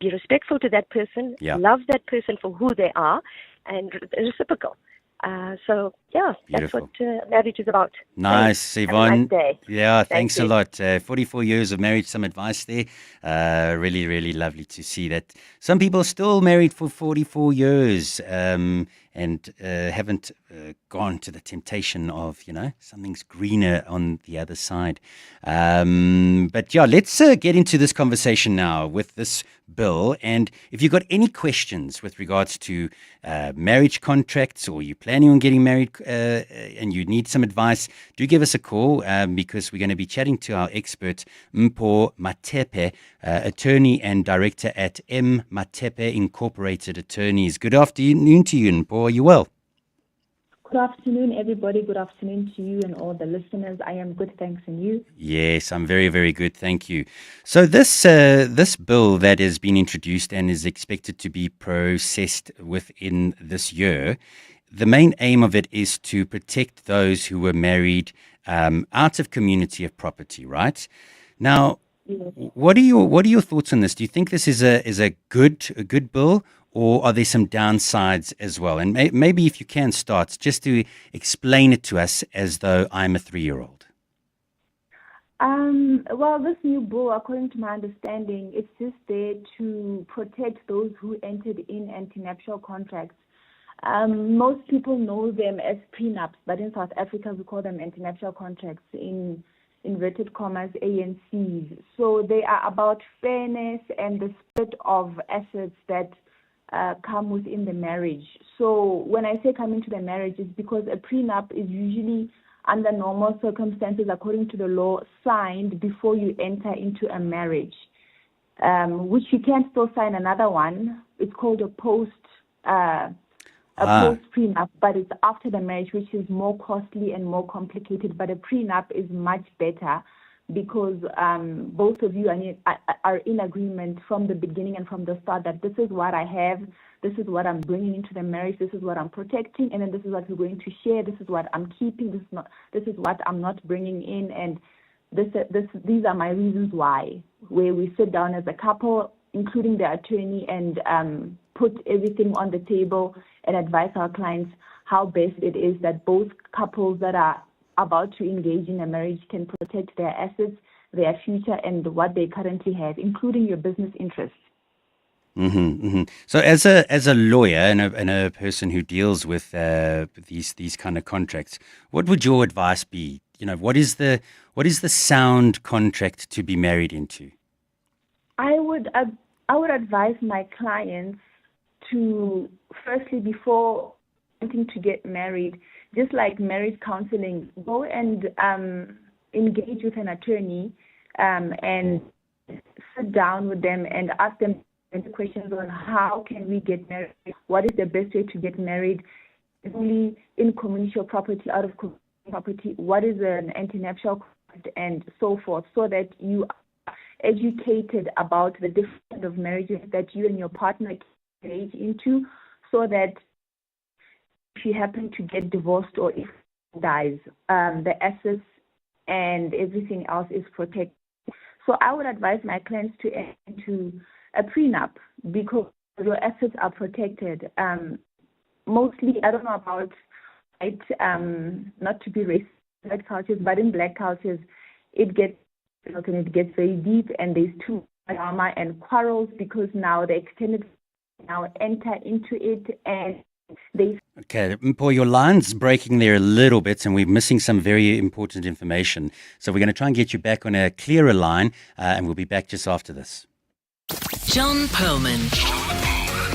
S12: be respectful to that person, love that person for who they are, and reciprocal. That's what marriage is about.
S10: Nice, Yvonne.
S12: Nice day.
S10: Yeah, thanks
S12: you.
S10: a lot. 44 years of marriage, some advice there. Really, really lovely to see that some people are still married for 44 years and haven't gone to the temptation of, something's greener on the other side. But yeah, let's get into this conversation now with this bill. And if you've got any questions with regards to marriage contracts, or you're planning on getting married and you need some advice, do give us a call because we're going to be chatting to our expert, Mpho Matepe, attorney and director at M. Matepe Incorporated Attorneys. Good afternoon to you, Mpho. Are you well?
S13: Good afternoon, everybody. Good afternoon to you and all the listeners. I am good, thanks, and you?
S10: Yes, I'm very, very good, thank you. So this bill that has been introduced and is expected to be processed within this year, the main aim of it is to protect those who were married out of community of property, right? Now, what are your thoughts on this? Do you think this is a good bill? Or are there some downsides as well? And maybe if you can start, just to explain it to us as though I'm a 3-year-old.
S13: Well, this new bill, according to my understanding, it's just there to protect those who entered in anti-nuptial contracts. Most people know them as prenups, but in South Africa, we call them anti-nuptial contracts, in inverted commas, ANCs. So they are about fairness and the split of assets that come within the marriage. So when I say come into the marriage, it's because a prenup is usually under normal circumstances, according to the law, signed before you enter into a marriage, which you can still sign another one. It's called a post prenup, but it's after the marriage, which is more costly and more complicated. But a prenup is much better, because both of you are in agreement from the beginning and from the start that this is what I have, this is what I'm bringing into the marriage, this is what I'm protecting, and then this is what we're going to share, this is what I'm keeping, this is what I'm not bringing in, and these are my reasons why, where we sit down as a couple, including the attorney, and put everything on the table and advise our clients how best it is that both couples that are about to engage in a marriage can protect their assets, their future, and what they currently have, including your business interests.
S10: So, as a lawyer and a person who deals with these kind of contracts, what would your advice be? What is the sound contract to be married into?
S13: I would advise my clients to, firstly, before wanting to get married, just like marriage counseling, go and engage with an attorney and sit down with them and ask them questions on how can we get married, what is the best way to get married, only in community or property, out of community property, what is an anti-nuptial contract, and so forth, so that you are educated about the different of marriages that you and your partner can engage into, so that if you happen to get divorced or if he dies, the assets and everything else is protected. So I would advise my clients to enter into a prenup because your assets are protected. Mostly, I don't know about not to be racist in black cultures, but in black cultures, it gets very deep, and there's too much drama and quarrels because now the extended now enter into it, and they.
S10: Okay, Paul, your line's breaking there a little bit, and we're missing some very important information. So we're going to try and get you back on a clearer line, and we'll be back just after this.
S18: John Perlman.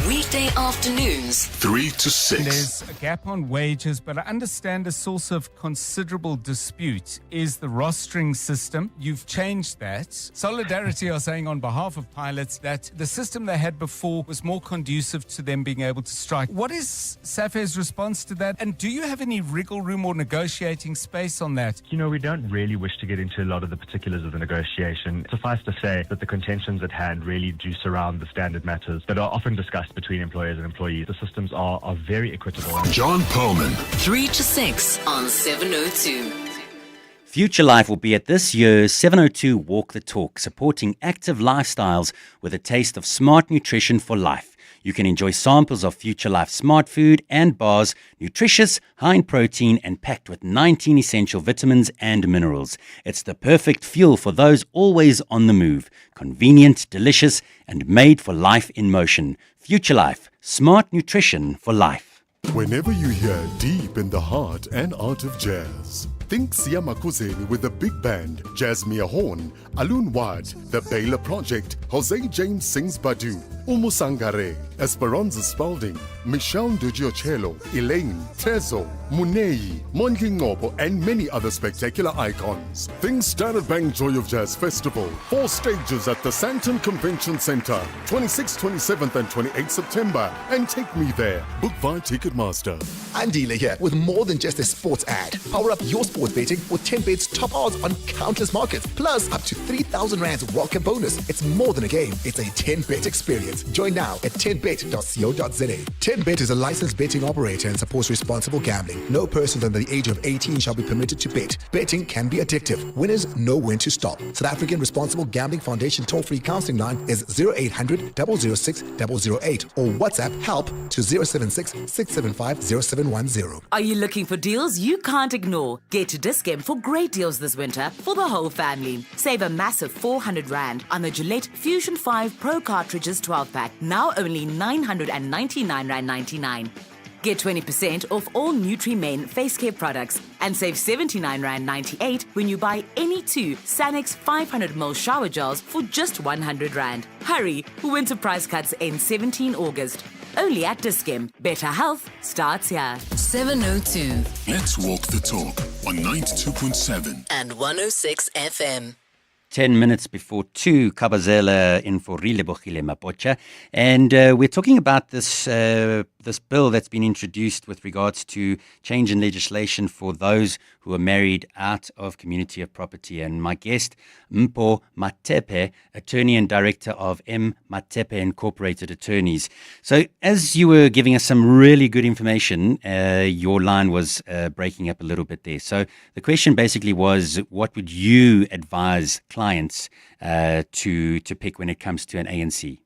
S18: Weekday afternoons,
S14: 3 to 6.
S15: There's a gap on wages, but I understand a source of considerable dispute is the rostering system. You've changed that. Solidarity are saying on behalf of pilots that the system they had before was more conducive to them being able to strike. What is SAFE's response to that? And do you have any wriggle room or negotiating space on that?
S16: You know, we don't really wish to get into a lot of the particulars of the negotiation. Suffice to say that the contentions at hand really do surround the standard matters that are often discussed between employers and employees. The systems are very equitable.
S14: John Perlman.
S18: 3 to 6 on 702.
S10: Future Life will be at this year's 702 Walk the Talk, supporting active lifestyles with a taste of smart nutrition for life. You can enjoy samples of Future Life smart food and bars, nutritious, high in protein, and packed with 19 essential vitamins and minerals. It's the perfect fuel for those always on the move. Convenient, delicious, and made for life in motion. Future Life, smart nutrition for life.
S17: Whenever you hear deep in the heart and art of jazz, think Siyamakuzeni with the big band, Jasmine Horn, Alun Wad, the Baylor Project, Jose James sings Badu, Umusangare, Esperanza Spalding, Michelle Dugiocello, Elaine, Tezo, Munei, Mondli Ngobo, and many other spectacular icons. Think Standard Bank Joy of Jazz Festival, 4 stages at the Sandton Convention Center, 26th, 27th, and 28th September, and take me there. Book via Ticketmaster.
S19: I'm Dealer here with more than just a sports ad. Power up your sports betting with 10 bets top odds on countless markets, plus up to 3,000 rands welcome bonus. It's more than a game, it's a 10-bet experience. Join now at 10bet.co.za. 10bet is a licensed betting operator and supports responsible gambling. No person under the age of 18 shall be permitted to bet. Betting can be addictive. Winners know when to stop. South African Responsible Gambling Foundation toll-free counseling line is 0800 006 008 or WhatsApp help to 076 675 0710.
S6: Are you looking for deals you can't ignore? Get to Dis-Chem for great deals this winter for the whole family. Save a massive 400 Rand on the Gillette Fusion 5 Pro Cartridges 12-pack, now only 999 Rand 99. Get 20% off all Nutri-Men face care products and save 79 Rand 98 when you buy any 2 Sanex 500ml shower gels for just 100 Rand. Hurry, winter price cuts end 17 August. Only at Dis-Chem. Better health starts here.
S18: 702
S14: Let's walk the talk on 92.7
S18: and 106 FM.
S10: 10 minutes before 2, Kabazela in for Relebogile Mabotja. And we're talking about this this bill that's been introduced with regards to change in legislation for those who are married out of community of property. And my guest, Mpho Matepe, attorney and director of M. Matepe Incorporated Attorneys. So as you were giving us some really good information, your line was breaking up a little bit there. So the question basically was, what would you advise clients to pick when it comes to an ANC?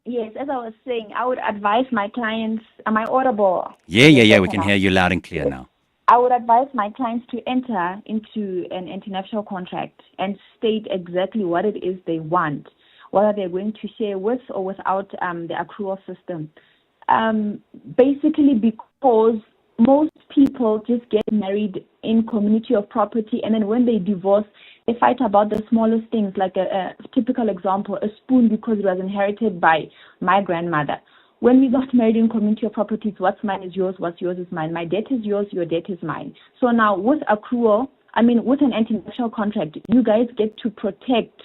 S13: Yes, as I was saying, I would advise my clients, am I audible?
S10: Yeah, we can hear you loud and clear now.
S13: I would advise my clients to enter into an international contract and state exactly what it is they want, whether they're going to share with or without the accrual system. Basically because most people just get married in community of property, and then when they divorce, they fight about the smallest things, like a typical example, a spoon because it was inherited by my grandmother. When we got married in community of properties, what's mine is yours, what's yours is mine. My debt is yours, your debt is mine. So now with accrual, I mean, with an anti-nuptial contract, you guys get to protect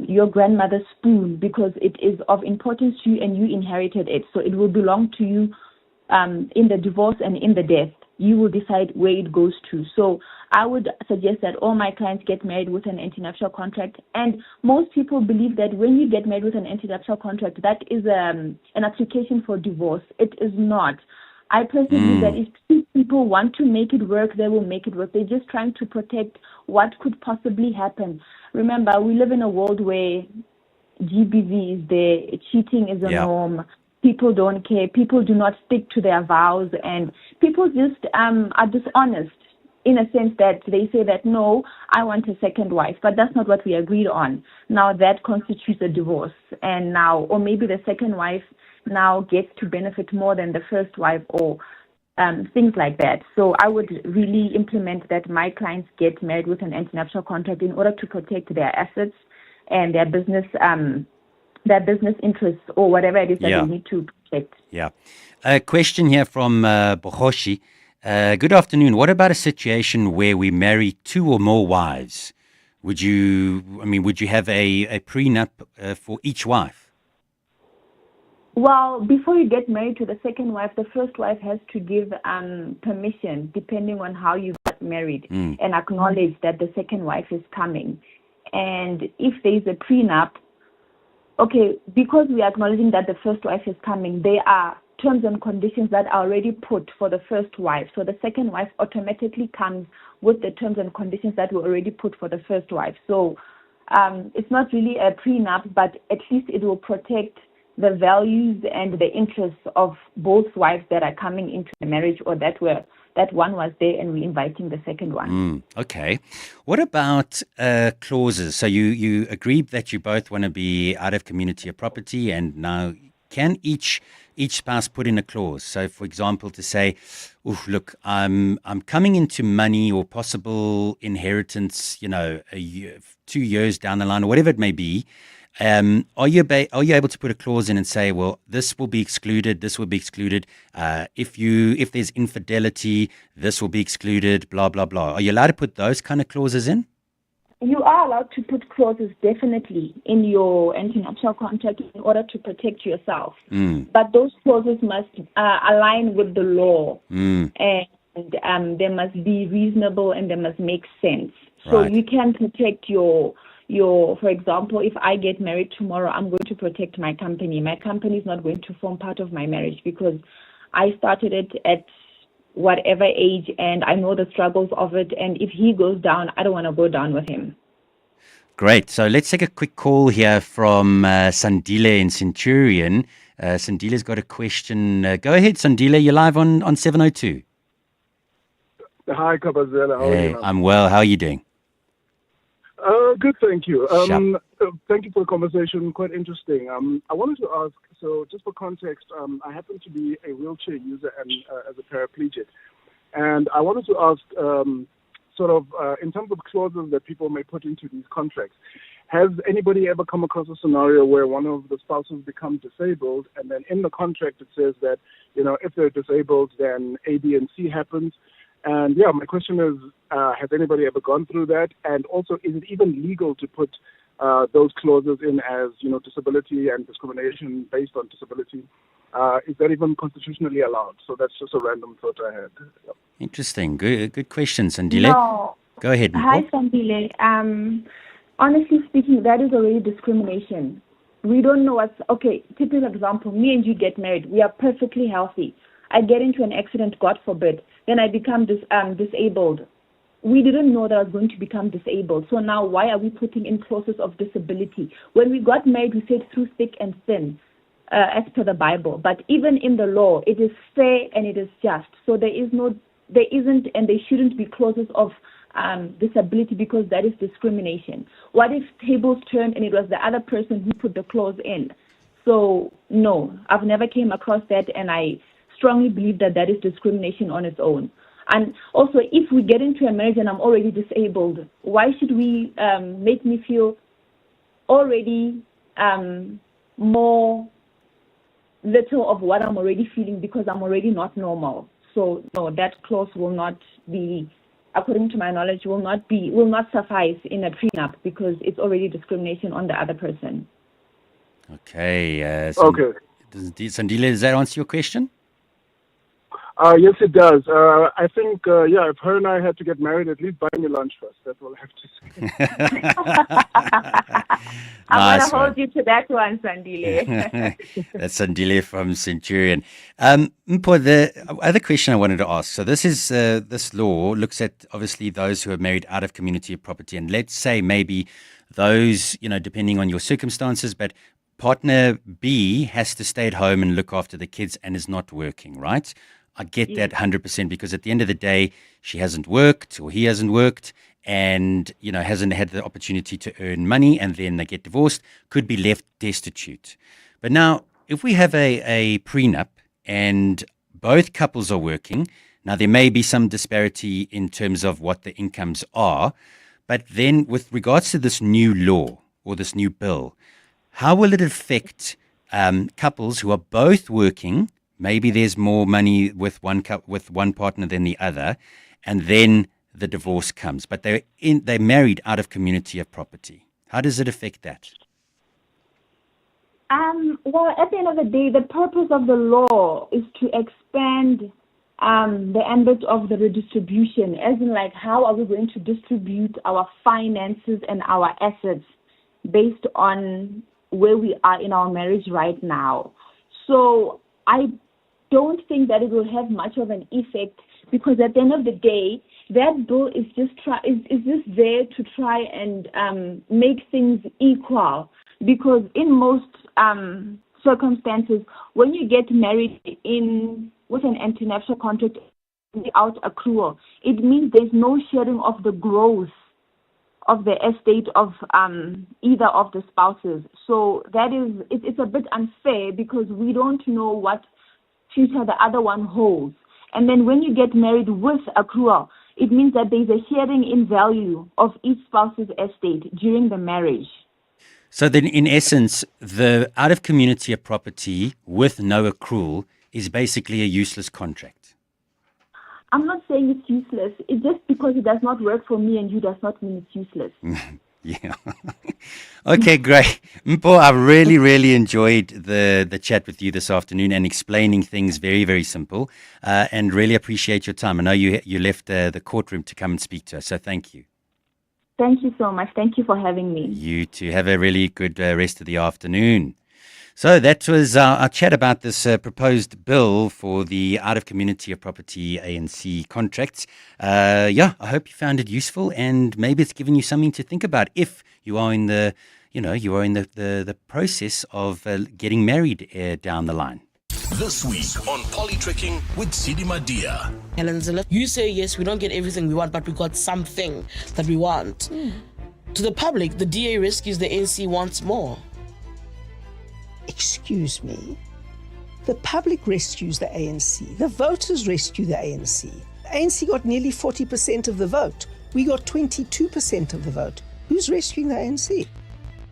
S13: your grandmother's spoon because it is of importance to you and you inherited it. So it will belong to you in the divorce and in the death. You will decide where it goes to. So I would suggest that all my clients get married with an anti-nuptial contract. And most people believe that when you get married with an anti-nuptial contract, that is an application for divorce. It is not. I personally believe that if two people want to make it work, they will make it work. They're just trying to protect what could possibly happen. Remember, we live in a world where GBV is there, cheating is a norm. People don't care. People do not stick to their vows, and people just are dishonest in a sense that they say that, no, I want a second wife, but that's not what we agreed on. Now that constitutes a divorce, and now, or maybe the second wife now gets to benefit more than the first wife, or things like that. So I would really implement that my clients get married with an anti-nuptial contract in order to protect their assets and their business interests or whatever it is that they need to protect.
S10: Yeah. A question here from Bohoshi. Good afternoon. What about a situation where we marry two or more wives? Would you have a prenup for each wife?
S13: Well, before you get married to the second wife, the first wife has to give permission, depending on how you got married, and acknowledge that the second wife is coming. And if there is a prenup, okay, because we are acknowledging that the first wife is coming, there are terms and conditions that are already put for the first wife. So the second wife automatically comes with the terms and conditions that were already put for the first wife. So it's not really a prenup, but at least it will protect the values and the interests of both wives that are coming into the marriage, or that one was there and we're inviting the second one.
S10: Okay. What about clauses? So you agreed that you both want to be out of community or property, and now can each spouse put in a clause? So, for example, to say, look, I'm coming into money or possible inheritance, 2 years down the line or whatever it may be. Are you able to put a clause in and say, well, this will be excluded, this will be excluded. If there's infidelity, this will be excluded, blah, blah, blah. Are you allowed to put those kind of clauses in?
S13: You are allowed to put clauses definitely in your anti-nuptial contract in order to protect yourself. But those clauses must align with the law. And they must be reasonable and they must make sense. So you can protect your, for example, if I get married tomorrow, I'm going to protect my company. My company is not going to form part of my marriage because I started it at whatever age and I know the struggles of it. And if he goes down, I don't want to go down with him.
S10: Great. So let's take a quick call here from Sandile in Centurion. Sandile's got a question. Go ahead, Sandile. You're live on 702.
S3: Hi, Kabazela. How are you?
S10: I'm well. How are you doing?
S3: Good, thank you. Thank you for the conversation. Quite interesting. I wanted to ask, so just for context, I happen to be a wheelchair user and as a paraplegic. And I wanted to ask, in terms of clauses that people may put into these contracts, has anybody ever come across a scenario where one of the spouses becomes disabled and then in the contract it says that, if they're disabled, then A, B, and C happens? And my question is, has anybody ever gone through that? And also, is it even legal to put those clauses in as, disability and discrimination based on disability? Is that even constitutionally allowed? So that's just a random thought I had. Yep.
S10: Interesting. Good question, Sandile.
S13: No.
S10: Go ahead, Nicole.
S13: Hi, Sandile. Honestly speaking, that is already discrimination. We don't know typical example, me and you get married. We are perfectly healthy. I get into an accident, God forbid. Then I become disabled. We didn't know that I was going to become disabled. So now why are we putting in clauses of disability? When we got married, we said through thick and thin, as per the Bible. But even in the law, it is fair and it is just. So there isn't and there shouldn't be clauses of disability because that is discrimination. What if tables turned and it was the other person who put the clause in? So no, I've never came across that, and I strongly believe that is discrimination on its own. And also, if we get into a marriage and I'm already disabled, why should we make me feel already more little of what I'm already feeling because I'm already not normal? So no, that clause will not be according to my knowledge, will not suffice in a prenup because it's already discrimination on the other person.
S10: Okay.
S3: Okay.
S10: Sandile, does that answer your question?
S3: Yes, it does. I think, if her and I had to get married, at least buy me lunch first. That's all I have to say.
S13: I'm going to hold you to that one, Sandile.
S10: That's Sandile from Centurion. Mpo, the other question I wanted to ask. So this law looks at, obviously, those who are married out of community property. And let's say maybe those, depending on your circumstances, but partner B has to stay at home and look after the kids and is not working, right? I get that 100% because at the end of the day, she hasn't worked or he hasn't worked and, hasn't had the opportunity to earn money, and then they get divorced, could be left destitute. But now, if we have a prenup and both couples are working, now there may be some disparity in terms of what the incomes are, but then with regards to this new law or this new bill, how will it affect couples who are both working? Maybe there's more money with one partner than the other, and then the divorce comes. But they're married out of community of property. How does it affect that?
S13: Well, at the end of the day, the purpose of the law is to expand the ambit of the redistribution, as in like how are we going to distribute our finances and our assets based on where we are in our marriage right now. So I don't think that it will have much of an effect because at the end of the day, that bill is just there to try and make things equal. Because in most circumstances, when you get married with an antenuptial contract without accrual, it means there's no sharing of the growth of the estate of either of the spouses. So it's a bit unfair because we don't know what future the other one holds. And then when you get married with accrual, it means that there's a sharing in value of each spouse's estate during the marriage.
S10: So then, in essence, the out of community of property with no accrual is basically a useless contract.
S13: I'm not saying it's useless. It's just because it does not work for me and you does not mean it's useless.
S10: Yeah. Okay, great. Mpo, I really, really enjoyed the chat with you this afternoon and explaining things very, very simple, and really appreciate your time. I know you left the courtroom to come and speak to us, so thank you.
S13: Thank you so much. Thank you for having me.
S10: You too. Have a really good rest of the afternoon. So that was our chat about this proposed bill for the out of community of property ANC contracts. I hope you found it useful and maybe it's given you something to think about if you are in the process of getting married down the line.
S8: This week on Polytricking with Sidi Madia.
S20: Helen Zille, you say yes, we don't get everything we want, but we got something that we want. To the public, the DA rescues the ANC wants more.
S21: Excuse me. The public rescues the ANC. The voters rescue the ANC. The ANC got nearly 40% of the vote. We got 22% of the vote. Who's rescuing the ANC?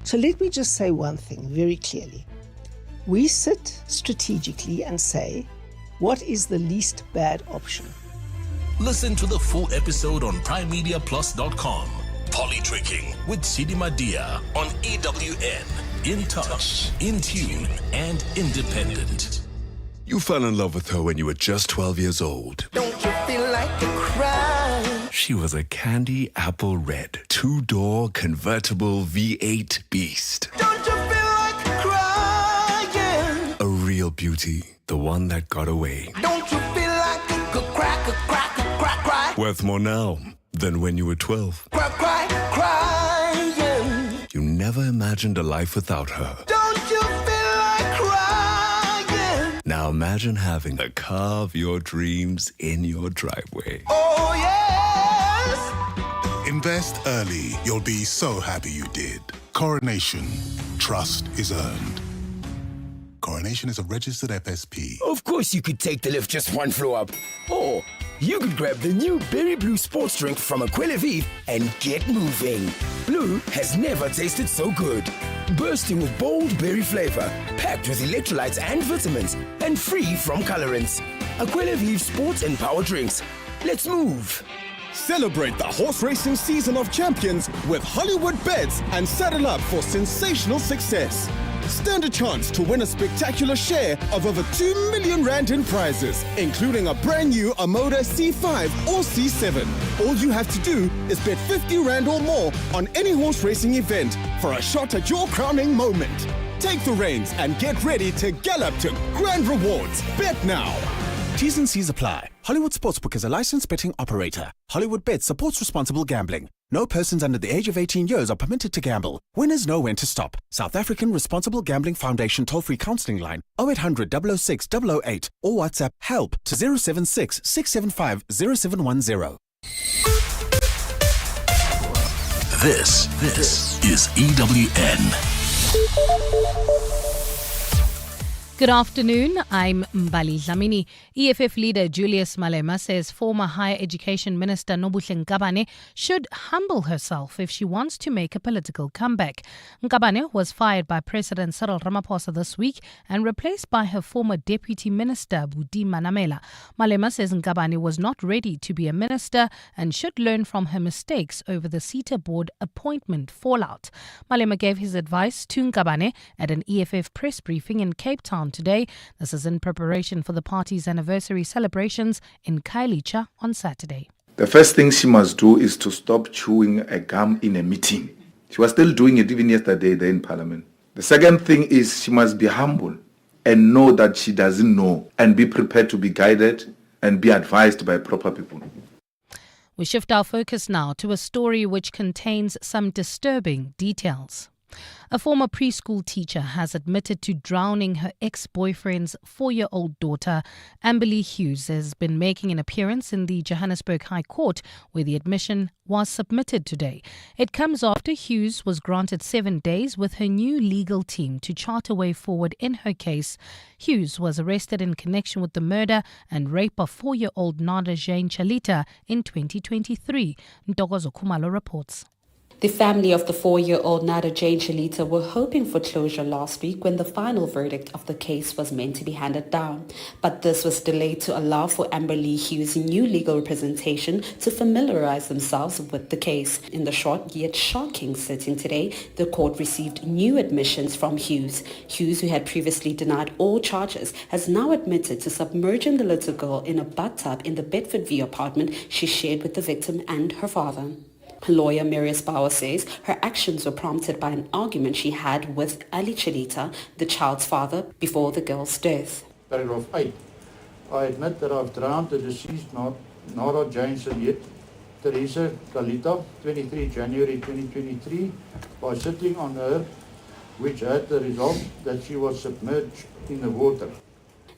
S21: So let me just say one thing very clearly. We sit strategically and say, what is the least bad option?
S8: Listen to the full episode on primemediaplus.com. Polytricking with Sidi Madia on EWN. In touch, in tune, and independent.
S14: You fell in love with her when you were just 12 years old.
S22: Don't you feel like a cry?
S14: She was a candy apple red, 2-door convertible V8 beast.
S22: Don't you feel like crying?
S14: A real beauty, the one that got away.
S22: Don't you feel like a good cry?
S14: Worth more now than when you were 12.
S22: Crying.
S14: You never imagined a life without her.
S22: Don't you feel like crying?
S14: Now imagine having the car of your dreams in your driveway.
S22: Oh, yes!
S17: Invest early. You'll be so happy you did. Coronation. Trust is earned. Coronation is a registered FSP.
S23: Of course you could take the lift just one floor up. Or you could grab the new Berry Blue sports drink from Aquila and get moving. Blue has never tasted so good. Bursting with bold berry flavor, packed with electrolytes and vitamins, and free from colorants. Aquila sports and power drinks. Let's move.
S1: Celebrate the horse racing season of champions with Hollywood bets and saddle up for sensational success. Stand a chance to win a spectacular share of over 2 million rand in prizes, including a brand new Amoda C5 or C7. All you have to do is bet 50 rand or more on any horse racing event for a shot at your crowning moment. Take the reins and get ready to gallop to grand rewards. Bet now.
S2: T's and C's apply. Hollywood Sportsbook is a licensed betting operator. Hollywood Bets supports responsible gambling. No persons under the age of 18 years are permitted to gamble. Winners know when to stop. South African Responsible Gambling Foundation toll-free counselling line 0800 006 008 or WhatsApp HELP to 076 675 0710.
S8: This is EWN.
S4: Good afternoon, I'm Mbali Dlamini. EFF leader Julius Malema says former Higher Education Minister Nobuhle Nkabane should humble herself if she wants to make a political comeback. Nkabane was fired by President Cyril Ramaphosa this week and replaced by her former Deputy Minister Budi Manamela. Malema says Nkabane was not ready to be a minister and should learn from her mistakes over the SETA board appointment fallout. Malema gave his advice to Nkabane at an EFF press briefing in Cape Town today. This is in preparation for the party's anniversary celebrations in Khayelitsha on Saturday.
S7: The first thing she must do is to stop chewing a gum in a meeting. She was still doing it even yesterday there in Parliament. The second thing is she must be humble and know that she doesn't know and be prepared to be guided and be advised by proper people.
S4: We shift our focus now to a story which contains some disturbing details. A former preschool teacher has admitted to drowning her ex-boyfriend's 4-year-old daughter. Amberly Hughes has been making an appearance in the Johannesburg High Court, where the admission was submitted today. It comes after Hughes was granted 7 days with her new legal team to chart a way forward in her case. Hughes was arrested in connection with the murder and rape of 4-year-old Nada Jane Chalita in 2023. Ntokozo Khumalo reports.
S24: The family of the 4-year-old Nada Jane Chalita were hoping for closure last week when the final verdict of the case was meant to be handed down. But this was delayed to allow for Amberly Hughes' new legal representation to familiarize themselves with the case. In the short yet shocking sitting today, the court received new admissions from Hughes. Hughes, who had previously denied all charges, has now admitted to submerging the little girl in a bathtub in the Bedford View apartment she shared with the victim and her father. Lawyer Marius Bauer says her actions were prompted by an argument she had with Ali Chalita, the child's father, before the girl's death.
S26: Paragraph 8. I admit that I've drowned the deceased Nada Jane Chalita, Teresa Chalita, 23 January 2023, by sitting on her, which had the result that she was submerged in the water.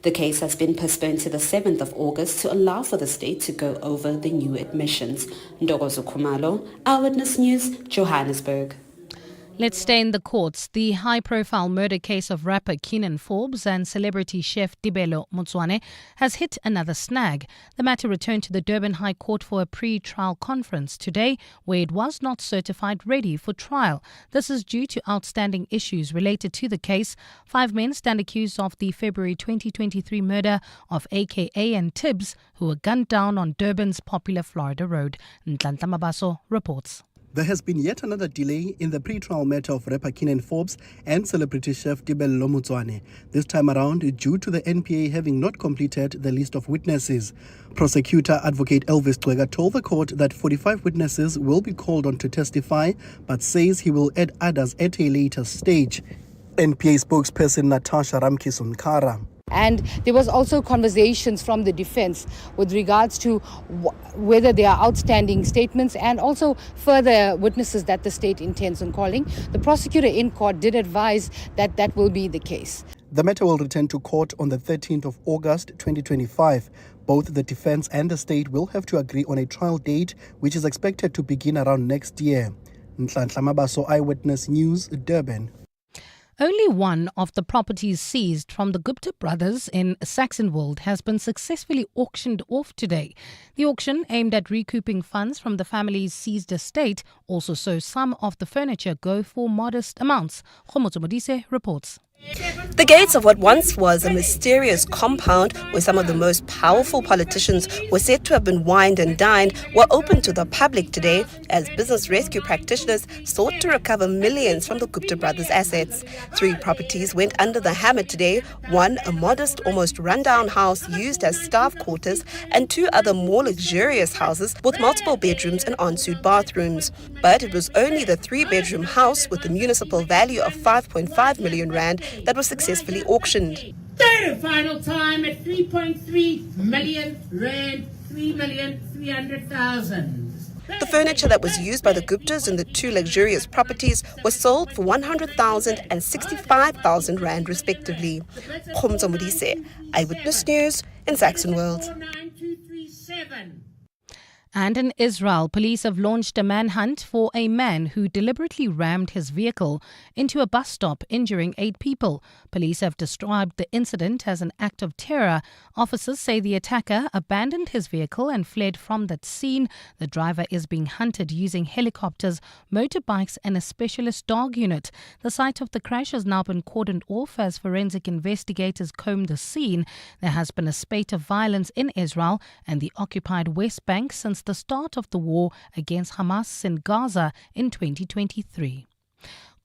S24: The case has been postponed to the 7th of August to allow for the state to go over the new admissions. Ntokozo Khumalo, Eyewitness News, Johannesburg.
S4: Let's stay in the courts. The high-profile murder case of rapper Keenan Forbes and celebrity chef Tibelo Motswane has hit another snag. The matter returned to the Durban High Court for a pre-trial conference today, where it was not certified ready for trial. This is due to outstanding issues related to the case. 5 men stand accused of the February 2023 murder of AKA and Tibbs, who were gunned down on Durban's popular Florida Road. Nhlanhla Mabaso reports.
S27: There has been yet another delay in the pre-trial matter of rapper Keenan Forbes and celebrity chef Tibelo Motswane, this time around due to the NPA having not completed the list of witnesses. Prosecutor Advocate Elvis Twega told the court that 45 witnesses will be called on to testify, but says he will add others at a later stage. NPA spokesperson Natasha Ramkisson-Kara.
S28: And there was also conversations from the defense with regards to whether there are outstanding statements and also further witnesses that the state intends on calling. The prosecutor in court did advise that that will be the case.
S27: The matter will return to court on the 13th of August 2025. Both the defense and the state will have to agree on a trial date, which is expected to begin around next year. Nhlanhla Mabaso, Eyewitness News, Durban.
S4: Only one of the properties seized from the Gupta brothers in Saxonwold has been successfully auctioned off today. The auction, aimed at recouping funds from the family's seized estate, also saw some of the furniture go for modest amounts. Khomotso Modise reports.
S5: The gates of what once was a mysterious compound where some of the most powerful politicians were said to have been wined and dined were open to the public today as business rescue practitioners sought to recover millions from the Gupta brothers' assets. 3 properties went under the hammer today, one a modest, almost rundown house used as staff quarters, and 2 other more luxurious houses with multiple bedrooms and ensuite bathrooms. But it was only the 3-bedroom house with a municipal value of 5.5 million rand that was successfully auctioned.
S9: Third final time at 3.3 million rand, 3,300,000.
S5: The furniture that was used by the Guptas in the 2 luxurious properties was sold for 100,000 and 65,000 rand respectively. Khomza Modise, Eyewitness News in Saxon World.
S4: And in Israel, police have launched a manhunt for a man who deliberately rammed his vehicle into a bus stop, injuring 8 people. Police have described the incident as an act of terror. Officers say the attacker abandoned his vehicle and fled from that scene. The driver is being hunted using helicopters, motorbikes and a specialist dog unit. The site of the crash has now been cordoned off as forensic investigators comb the scene. There has been a spate of violence in Israel and the occupied West Bank since the start of the war against Hamas in Gaza in 2023.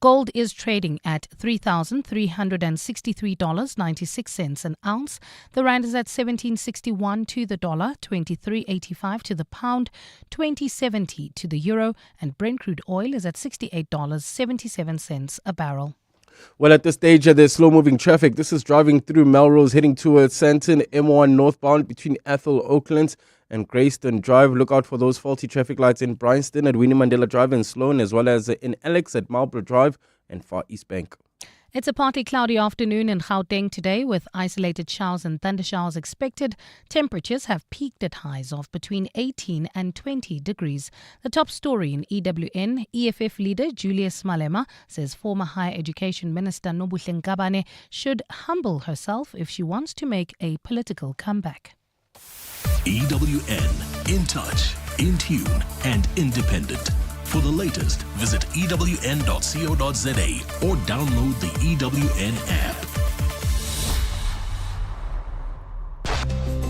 S4: Gold is trading at $3,363.96 an ounce. The rand is at 17.61 to the dollar, 23.85 to the pound, 20.70 to the euro, and Brent crude oil is at $68.77 a barrel.
S11: Well, at this stage, there's slow-moving traffic. This is driving through Melrose, heading towards Sandton, M1 northbound between Athol, Oaklands and Greyston Drive. Look out for those faulty traffic lights in Bryanston at Winnie Mandela Drive and Sloane, as well as in Alex at Marlborough Drive and Far East Bank.
S4: It's a partly cloudy afternoon in Gauteng today with isolated showers and thundershowers expected. Temperatures have peaked at highs of between 18 and 20 degrees. The top story in EWN, EFF leader Julius Malema says former Higher Education Minister Nobuhle Nkabane should humble herself if she wants to make a political comeback.
S8: EWN, in touch, in tune and independent. For the latest, visit ewn.co.za or download the EWN app.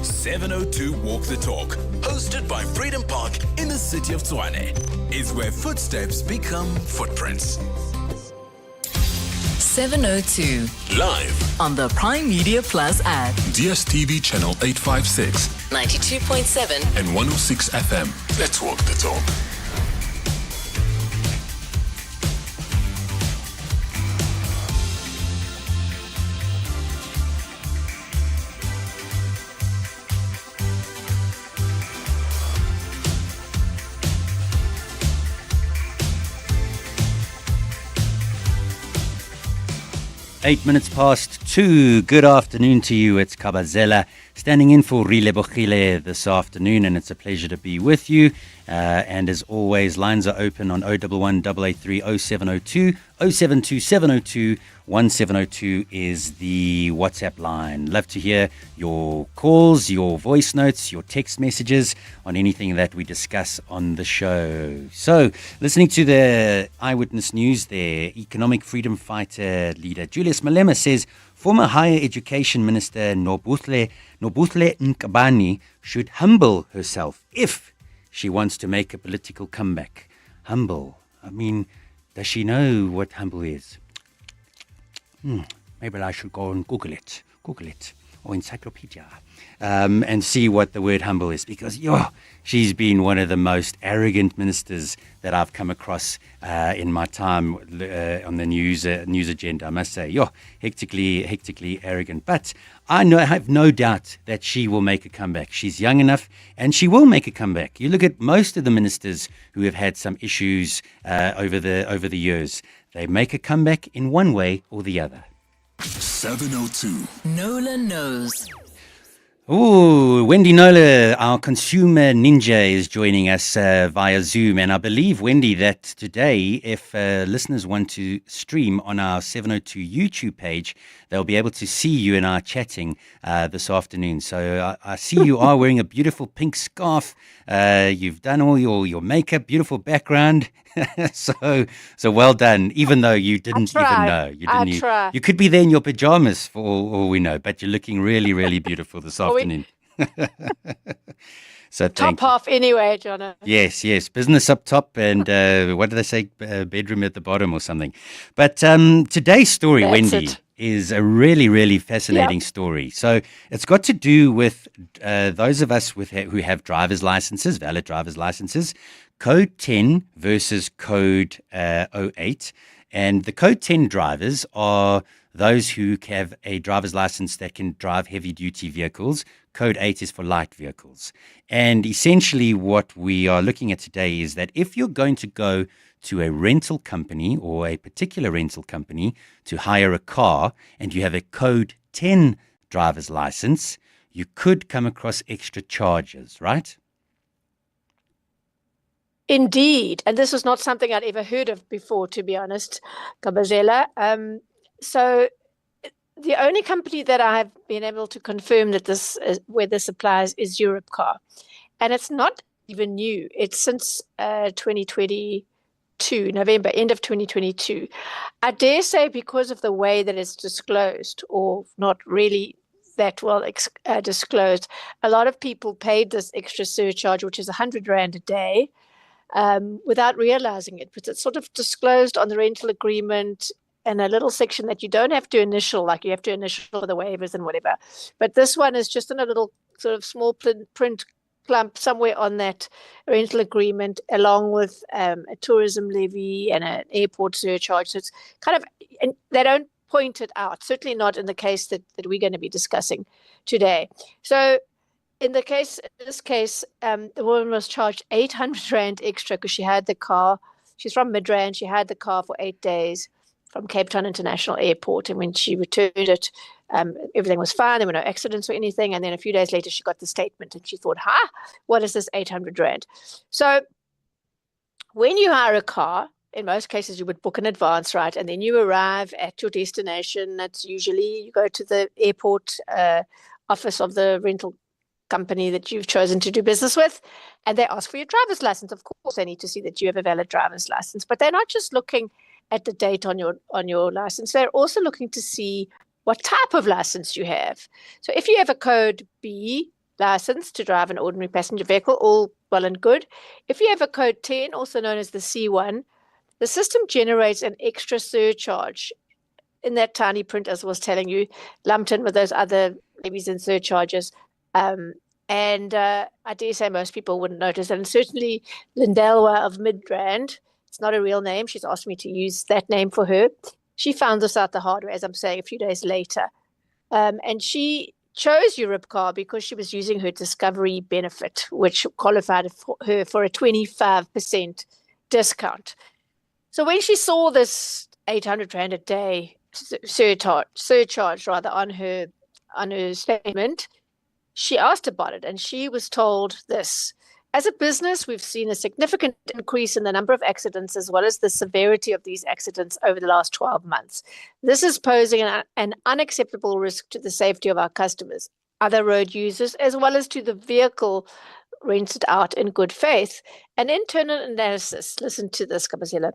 S12: 702 Walk the Talk, hosted by Freedom Park in the city of Tshwane, is where footsteps become footprints.
S15: 702.
S12: Live
S15: on the Prime Media Plus app.
S12: DSTV channel 856,
S15: 92.7
S12: and 106 FM. Let's walk the talk.
S10: Eight minutes past 2. Good afternoon to you. It's Kabazela standing in for Relebogile this afternoon, and it's a pleasure to be with you. And as always, lines are open on 011 883 0702, 072 702 1702 is the WhatsApp line. Love to hear your calls, your voice notes, your text messages on anything that we discuss on the show. So, listening to the Eyewitness News there, economic freedom fighter leader Julius Malema says former Higher Education Minister Nobuhle Nkabane should humble herself if she wants to make a political comeback. Humble. I mean, does she know what humble is? Maybe I should go and Google it, or encyclopedia, and see what the word humble is, because she's been one of the most arrogant ministers that I've come across in my time on the news agenda. I must say, hectically arrogant. But I have no doubt that she will make a comeback. She's young enough, and she will make a comeback. You look at most of the ministers who have had some issues over the years. They make a comeback in one way or the other.
S12: 702.
S15: Nola knows.
S10: Ooh, Wendy Nola, our consumer ninja, is joining us via Zoom. And I believe, Wendy, that today, if listeners want to stream on our 702 YouTube page, they'll be able to see you and I chatting this afternoon. So I see you are wearing a beautiful pink scarf. You've done all your makeup, beautiful background. So well done. Even though you didn't even know, you could be there in your pajamas for all we know, but you're looking really, really beautiful this afternoon. So
S3: top half anyway, Jono.
S10: Yes, business up top, and what do they say? Bedroom at the bottom or something. But today's story, Wendy, is a really, really fascinating story. So it's got to do with those of us who have driver's licenses, valid driver's licenses, Code 10 versus Code 08. And the Code 10 drivers are those who have a driver's license that can drive heavy-duty vehicles. Code 8 is for light vehicles. And essentially what we are looking at today is that if you're going to go to a rental company or a particular rental company to hire a car and you have a Code 10 driver's license, you could come across extra charges, right?
S3: Indeed. And this was not something I'd ever heard of before, to be honest, Kabazela. So the only company that I've been able to confirm that this is, where this applies is Europcar. And it's not even new. It's since 2022, November, end of 2022. I dare say because of the way that it's disclosed, or not really that well disclosed, a lot of people paid this extra surcharge, which is 100 Rand a day, without realizing it. But it's sort of disclosed on the rental agreement and a little section that you don't have to initial, like you have to initial for the waivers and whatever. But this one is just in a little sort of small print clump somewhere on that rental agreement, along with a tourism levy and an airport surcharge. So it's kind of, and they don't point it out, certainly not in the case that we're going to be discussing today. So in this case, the woman was charged 800 Rand extra because she had the car. She's from Midrand. She had the car for 8 days from Cape Town International Airport. And when she returned it, everything was fine. There were no accidents or anything. And then a few days later, she got the statement and she thought, what is this 800 Rand? So when you hire a car, in most cases, you would book in advance, right? And then you arrive at your destination. That's usually you go to the airport office of the rental company that you've chosen to do business with, and they ask for your driver's license. Of course, they need to see that you have a valid driver's license, but they're not just looking at the date on your license. They're also looking to see what type of license you have. So if you have a Code B license to drive an ordinary passenger vehicle, all well and good. If you have a Code 10, also known as the C1, the system generates an extra surcharge in that tiny print, as I was telling you, lumped in with those other levies and surcharges. And I dare say most people wouldn't notice it. And certainly Lindelwa of Midrand, it's not a real name. She's asked me to use that name for her. She found this out the hard way, as I'm saying, a few days later. And she chose Europcar because she was using her Discovery benefit, which qualified her for a 25% discount. So when she saw this 800 Rand a day surcharge on her statement, she asked about it, and she was told this: as a business, we've seen a significant increase in the number of accidents as well as the severity of these accidents over the last 12 months. This is posing an unacceptable risk to the safety of our customers, other road users, as well as to the vehicle rented out in good faith. An internal analysis, listen to this, Kabazela.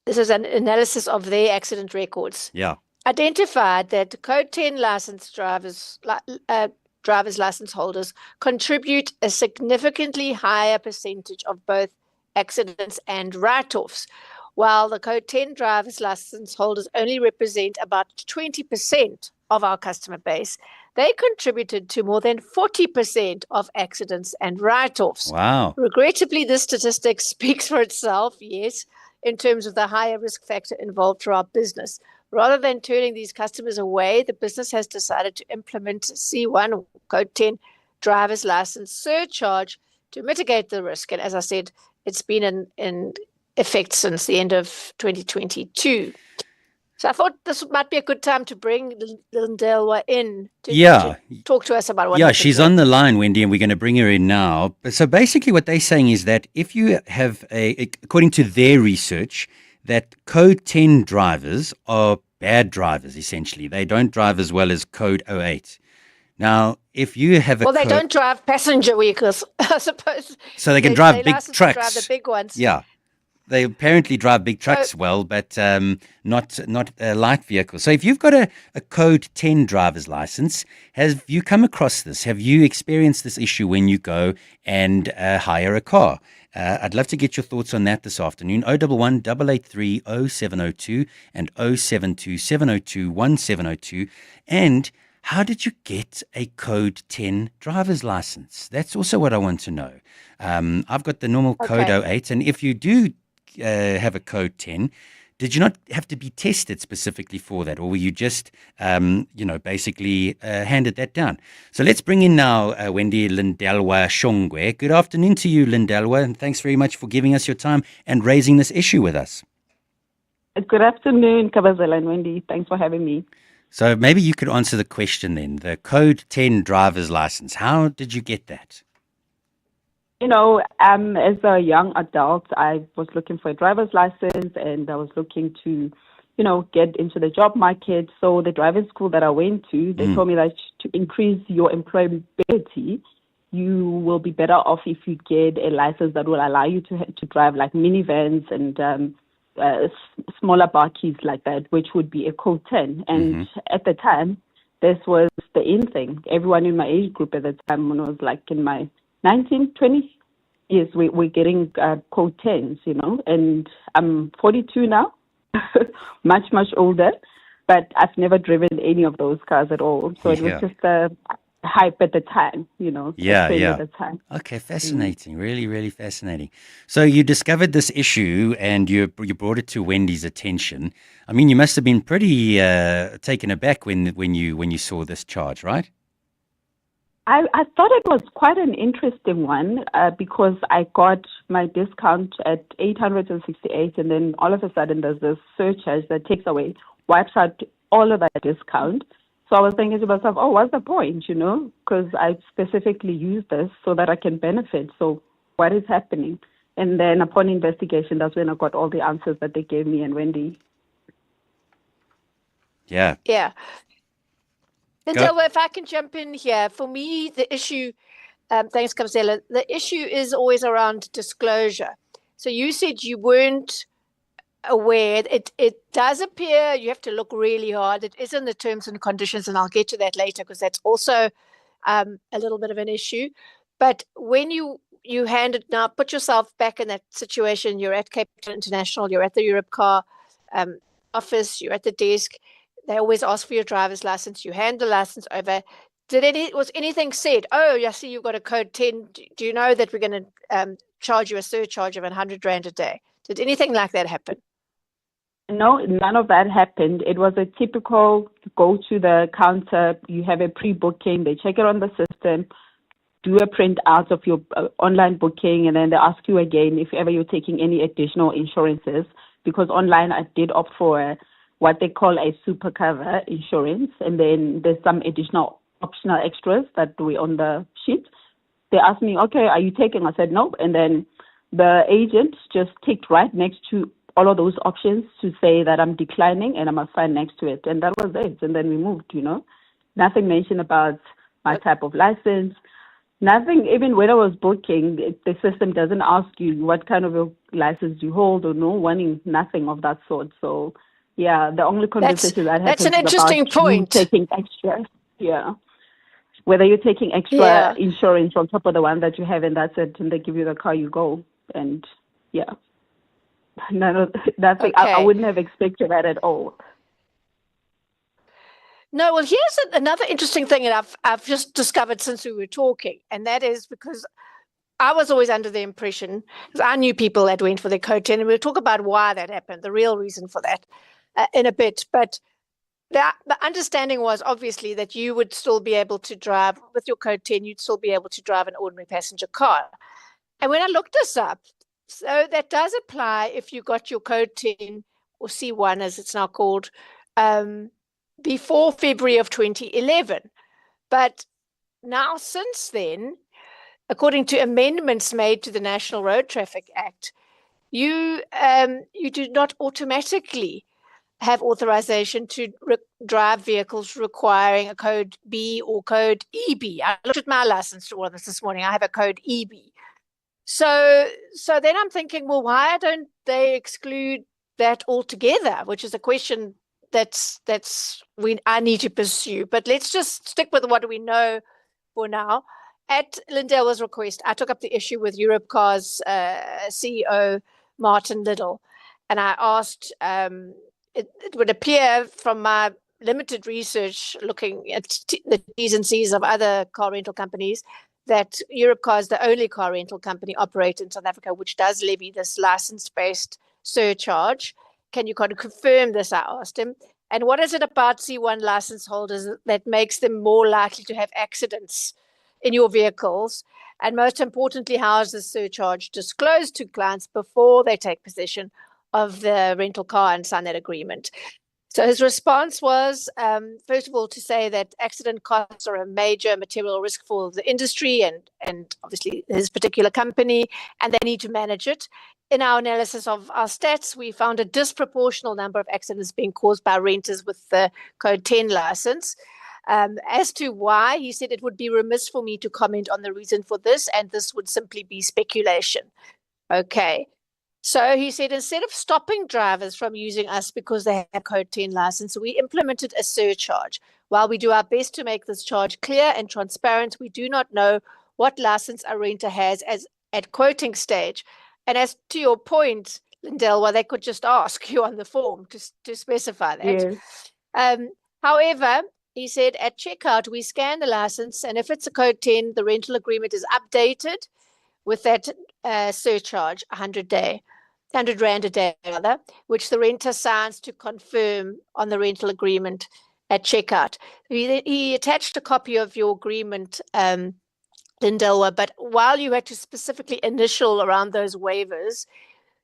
S3: This is an analysis of their accident records.
S10: Yeah.
S3: Identified that Code 10 licensed driver's license holders contribute a significantly higher percentage of both accidents and write-offs, while the Code 10 driver's license holders only represent about 20% of our customer base. They contributed to more than 40% of accidents and write-offs.
S10: Wow.
S3: Regrettably, this statistic speaks for itself, yes, in terms of the higher risk factor involved for our business. Rather than turning these customers away, the business has decided to implement C1, Code 10, driver's license surcharge to mitigate the risk. And as I said, it's been in effect since the end of 2022. So I thought this might be a good time to bring Lindelwa in to talk to us about what.
S10: Yeah, she's on the line, Wendy, and we're going to bring her in now. So basically what they're saying is that if you have according to their research, that Code 10 drivers are bad drivers, essentially. They don't drive as well as Code 08. Now, if you have
S3: they don't drive passenger vehicles, I suppose.
S10: So they can drive big trucks.
S3: Drive the big ones.
S10: Yeah. They apparently drive big trucks well, but not light vehicles. So if you've got a code 10 driver's license, have you come across this? Have you experienced this issue when you go and hire a car? I'd love to get your thoughts on that this afternoon. 011 883 0702 and 072 702 1702. And how did you get a code 10 driver's license? That's also what I want to know. I've got the normal code 08, and if you do have a code 10, did you not have to be tested specifically for that, or were you just, basically handed that down? So let's bring in now Wendy Lindelwa Shongwe. Good afternoon to you, Lindelwa, and thanks very much for giving us your time and raising this issue with us.
S6: Good afternoon, Kabazela and Wendy. Thanks for having me.
S10: So maybe you could answer the question then. The code 10 driver's license, how did you get that?
S6: As a young adult, I was looking for a driver's license and I was looking to, get into the job market. So the driving school that I went to, they told me that to increase your employability, you will be better off if you get a license that will allow you to drive like minivans and smaller barkies like that, which would be a code 10. And at the time, this was the in thing. Everyone in my age group at the time, when I was like in my 19, 20 years, we're getting code 10s, and I'm 42 now, much, much older, but I've never driven any of those cars at all. So it was just a hype at the time, at the time.
S10: Okay, fascinating. Really, really fascinating. So you discovered this issue and you brought it to Wendy's attention. I mean, you must have been pretty taken aback when you saw this charge, right?
S6: I thought it was quite an interesting one because I got my discount at 868, and then all of a sudden there's this surcharge that wipes out all of that discount. So I was thinking to myself, what's the point, because I specifically use this so that I can benefit. So what is happening? And then upon investigation, that's when I got all the answers that they gave me and Wendy.
S10: Yeah.
S3: Yeah. And so if I can jump in here, for me, the issue, thanks, Kabzela, the issue is always around disclosure. So you said you weren't aware. It does appear you have to look really hard. It is in the terms and conditions, and I'll get to that later because that's also a little bit of an issue. But when you hand it now, put yourself back in that situation. You're at Cape Town International, you're at the Europcar office, you're at the desk. They always ask for your driver's license. You hand the license over. Was anything said? Oh, I see you've got a code 10. Do you know that we're going to charge you a surcharge of 100 Rand a day? Did anything like that happen?
S6: No, none of that happened. It was a typical go to the counter. You have a pre-booking. They check it on the system, do a print out of your online booking, and then they ask you again if ever you're taking any additional insurances. Because online I did opt for what they call a super cover insurance, and then there's some additional optional extras that were on the sheet. They asked me, okay, are you taking? I said, nope. And then the agent just ticked right next to all of those options to say that I'm declining and I must sign next to it. And that was it. And then we moved, Nothing mentioned about my type of license. Nothing, even when I was booking, the system doesn't ask you what kind of a license you hold or no warning, nothing of that sort. So, yeah, the only conversation that happens
S3: that's an interesting point.
S6: Taking extra, whether you're taking extra insurance on top of the one that you have, and that's it, and they give you the car, you go, and nothing. I wouldn't have expected that at all.
S3: No, well, here's another interesting thing that I've just discovered since we were talking, and that is because I was always under the impression, because I knew people that went for their code 10, and we'll talk about why that happened, the real reason for that in a bit. But the understanding was obviously that you would still be able to drive with your code 10, you'd still be able to drive an ordinary passenger car. And when I looked this up, so that does apply if you got your code 10 or C1 as it's now called, before February of 2011. But now since then, according to amendments made to the National Road Traffic Act, you do not automatically have authorization to drive vehicles requiring a code B or code EB. I looked at my license to all of this morning. I have a code EB. So then I'm thinking, well, why don't they exclude that altogether? Which is a question I need to pursue. But let's just stick with what we know for now. At Lindel's request, I took up the issue with Europcar's CEO, Martin Liddell, and I asked, it would appear from my limited research looking at the T's and C's of other car rental companies that Europcar is the only car rental company operating in South Africa which does levy this license-based surcharge. Can you kind of confirm this? I asked him. And what is it about C1 license holders that makes them more likely to have accidents in your vehicles? And most importantly, how is the surcharge disclosed to clients before they take possession of the rental car and sign that agreement? So his response was, first of all, to say that accident costs are a major material risk for the industry and obviously his particular company, and they need to manage it. In our analysis of our stats, we found a disproportional number of accidents being caused by renters with the Code 10 license. As to why, he said it would be remiss for me to comment on the reason for this, and this would simply be speculation. Okay. So he said, instead of stopping drivers from using us because they have Code 10 license, we implemented a surcharge. While we do our best to make this charge clear and transparent, we do not know what license a renter has at quoting stage. And as to your point, Lindell, well, they could just ask you on the form to specify that.
S6: Yes.
S3: However, he said at checkout, we scan the license, and if it's a Code 10, the rental agreement is updated with that surcharge, 100 Rand a day, rather, which the renter signs to confirm on the rental agreement at checkout. He attached a copy of your agreement, Lindelwa, but while you had to specifically initial around those waivers,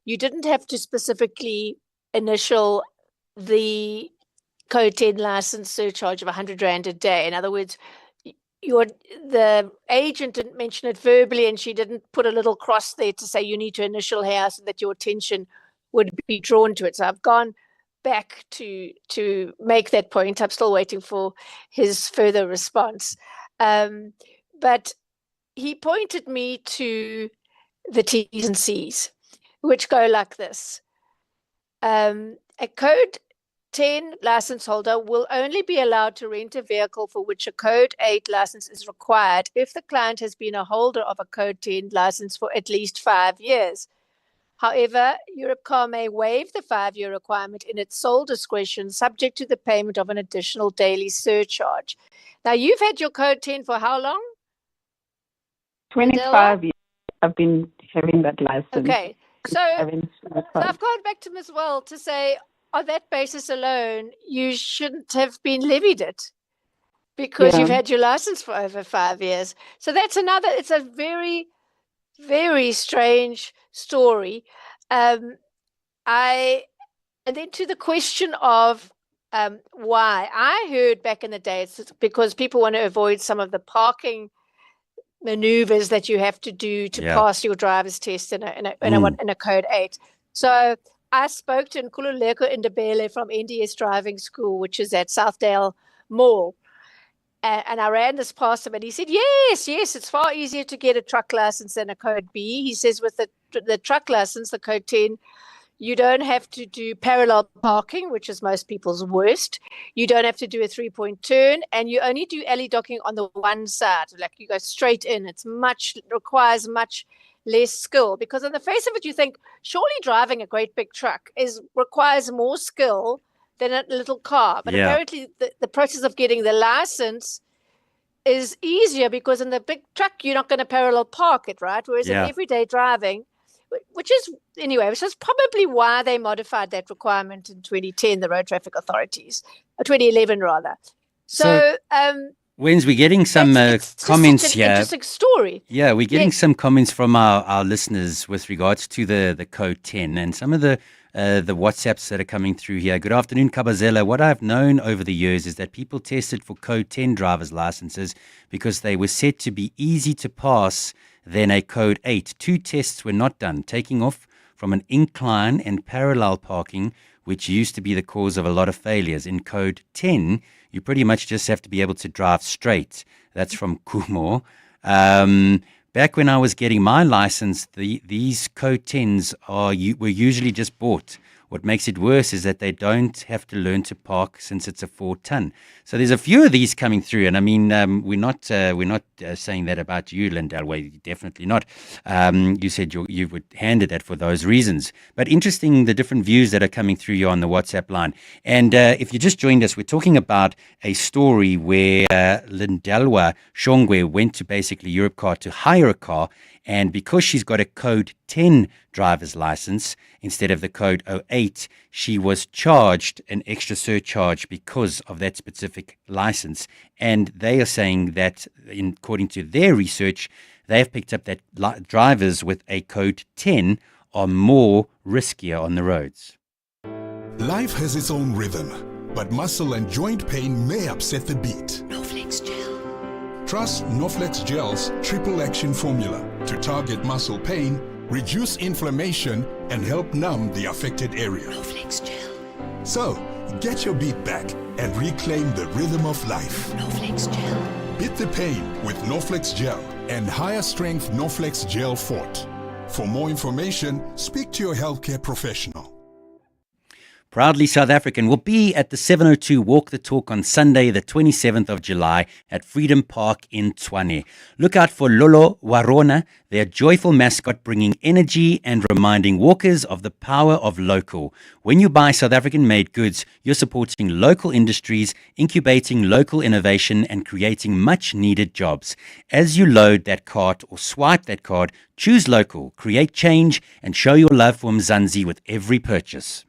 S3: you didn't have to specifically initial the Code 10 license surcharge of 100 Rand a day. In other words, the agent didn't mention it verbally, and she didn't put a little cross there to say you need to initial here so that your attention would be drawn to it. So I've gone back to make that point. I'm still waiting for his further response. But he pointed me to the T's and C's, which go like this. A Code 10 license holder will only be allowed to rent a vehicle for which a Code 8 license is required if the client has been a holder of a Code 10 license for at least 5 years. However, Europcar may waive the 5-year requirement in its sole discretion, subject to the payment of an additional daily surcharge. Now, you've had your Code 10 for how long?
S6: 25 years I've been having that license.
S3: Okay, so I've gone back to Ms. Well to say, on that basis alone, you shouldn't have been levied it because you've had your license for over 5 years. So that's it's a very, very strange story. And then to the question of why, I heard back in the day, it's because people want to avoid some of the parking maneuvers that you have to do to pass your driver's test in a Code 8. So I spoke to Nkululeko Ndebele from NDS Driving School, which is at Southdale Mall. And I ran this past him, and he said, yes, it's far easier to get a truck license than a Code B. He says with the truck license, the Code 10, you don't have to do parallel parking, which is most people's worst. You don't have to do a 3-point turn, and you only do alley docking on the one side. Like you go straight in. It requires much less skill, because on the face of it, you think surely driving a great big truck requires more skill than a little car. But apparently the process of getting the license is easier because in the big truck, you're not going to parallel park it, right? Whereas in everyday driving, which is probably why they modified that requirement in 2010, the road traffic authorities, or 2011 rather. So
S10: Wens, we're getting some comments here.
S3: Interesting story.
S10: Yeah, we're getting some comments from our listeners with regards to the Code 10 and some of the WhatsApps that are coming through here. Good afternoon, Kabazela. What I've known over the years is that people tested for Code 10 driver's licenses because they were said to be easy to pass than a Code 8. 2 tests were not done, taking off from an incline and parallel parking, which used to be the cause of a lot of failures. In Code 10, you pretty much just have to be able to drive straight. That's from Kumo. back when I was getting my license, these code 10s were usually just bought. What makes it worse is that they don't have to learn to park since it's a 4-ton. So there's a few of these coming through, and I mean, we're not saying that about you, Lindalwe, definitely not. You said you would handle that for those reasons. But interesting, the different views that are coming through you on the WhatsApp line. And if you just joined us, we're talking about a story where Lindalwa Shongwe went to basically Europcar to hire a car, and because she's got a code 10 driver's license instead of the code 08, she was charged an extra surcharge because of that specific license. And they are saying that, according to their research, they have picked up that drivers with a code 10 are more riskier on the roads.
S12: Life has its own rhythm, but muscle and joint pain may upset the beat.
S15: Noflex gel.
S12: Trust Noflex Gel's triple action formula to target muscle pain, reduce inflammation, and help numb the affected area.
S15: Noflex gel.
S12: So, get your beat back and reclaim the rhythm of life.
S15: Noflex gel.
S12: Beat the pain with Noflex Gel and higher strength Noflex Gel Fort. For more information, speak to your healthcare professional.
S10: Proudly South African will be at the 702 Walk the Talk on Sunday, the 27th of July at Freedom Park in Tshwane. Look out for Lolo Warona, their joyful mascot, bringing energy and reminding walkers of the power of local. When you buy South African-made goods, you're supporting local industries, incubating local innovation and creating much-needed jobs. As you load that cart or swipe that card, choose local, create change and show your love for Mzansi with every purchase.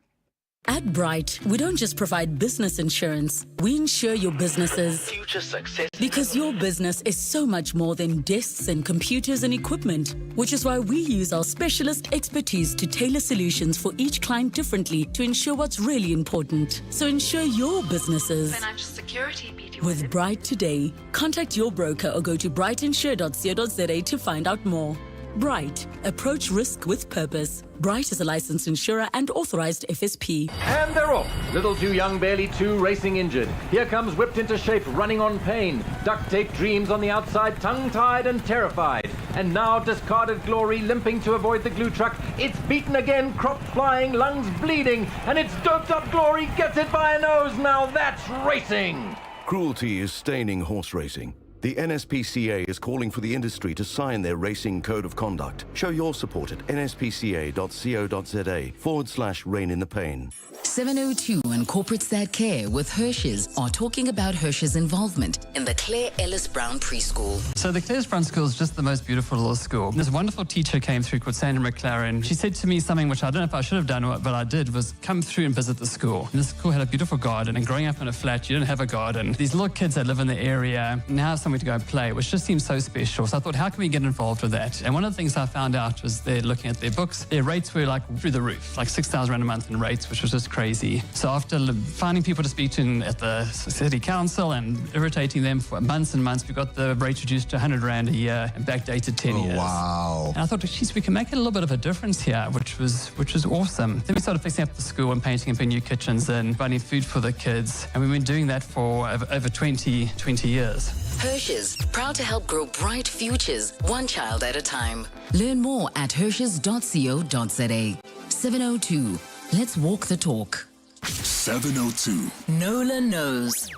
S15: At Bright, we don't just provide business insurance. We insure your business's
S22: Future success.
S15: because your business is so much more than desks and computers and equipment, which is why we use our specialist expertise to tailor solutions for each client differently to ensure what's really important. So insure your businesses.
S13: Financial security, BD.
S15: With Bright today, contact your broker or go to brightinsure.co.za to find out more. Bright, approach risk with purpose. Bright is a licensed insurer and authorized FSP.
S14: And they're off. Little too young, barely two, racing injured. Here comes whipped into shape, running on pain. Duct tape dreams on the outside, tongue-tied and terrified. And now discarded glory, limping to avoid the glue truck. It's beaten again, crop flying, lungs bleeding. And it's doped up glory, gets it by a nose. Now that's racing.
S16: Cruelty is staining horse racing. The NSPCA is calling for the industry to sign their racing code of conduct. Show your support at nspca.co.za/Rein in the Pain.
S15: 702 and Corporates That Care with Hirsch's are talking about Hirsch's involvement in the Claire Ellis Brown Preschool.
S18: So the Claire Brown School is just the most beautiful little school. This wonderful teacher came through called Sandra McLaren. She said to me something which I don't know if I should have done, but I did, was come through and visit the school. And the school had a beautiful garden, and growing up in a flat, you didn't have a garden. These little kids that live in the area now have somewhere to go and play, which just seems so special. So I thought, how can we get involved with that? And one of the things I found out was they're looking at their books. Their rates were like through the roof, like 6,000 Rand a month in rates, which was just crazy. So after finding people to speak to at the city council and irritating them for months and months, we got the rate reduced to 100 Rand a year and backdated 10 years.
S16: Wow.
S18: And I thought, geez, we can make it a little bit of a difference here, which was awesome. Then we started fixing up the school and painting and putting new kitchens and running food for the kids. And we've been doing that for over 20 years.
S15: Hirsch's, proud to help grow bright futures, one child at a time. Learn more at hirsches.co.za. 702. Let's walk the talk.
S12: 702.
S15: Nola knows.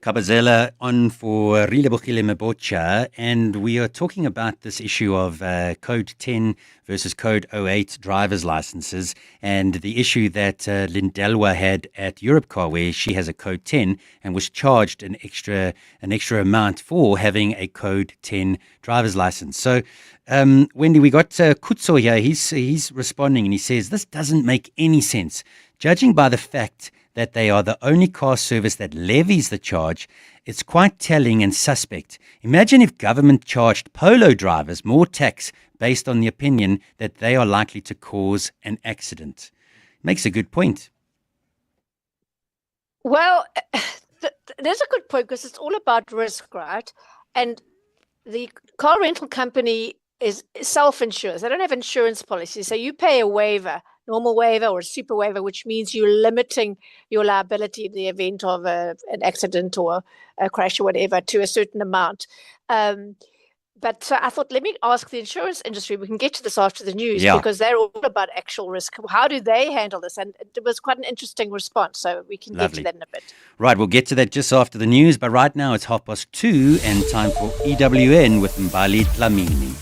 S10: Kabazela on for Relebogile Mabotja, and we are talking about this issue of Code 10 versus Code 08 driver's licenses, and the issue that Lindalwa had at Europcar, where she has a Code 10 and was charged an extra amount for having a Code 10 driver's license. So, Wendy, we got Kutso here. He's responding, and he says this doesn't make any sense, judging by the fact that they are the only car service that levies the charge. It's quite telling and suspect. Imagine if government charged polo drivers more tax based on the opinion that they are likely to cause an accident. Makes a good point.
S3: Well, there's a good point because it's all about risk, right? And the car rental company is self-insures. They don't have insurance policy. So you pay a waiver, normal waiver or a super waiver, which means you're limiting your liability in the event of an accident or a crash or whatever to a certain amount. But I thought, let me ask the insurance industry. We can get to this after the news because they're all about actual risk. How do they handle this? And it was quite an interesting response. So we can get to that in a bit.
S10: Right, we'll get to that just after the news. But right now it's 2:30 and time for EWN with Mbali Dlamini.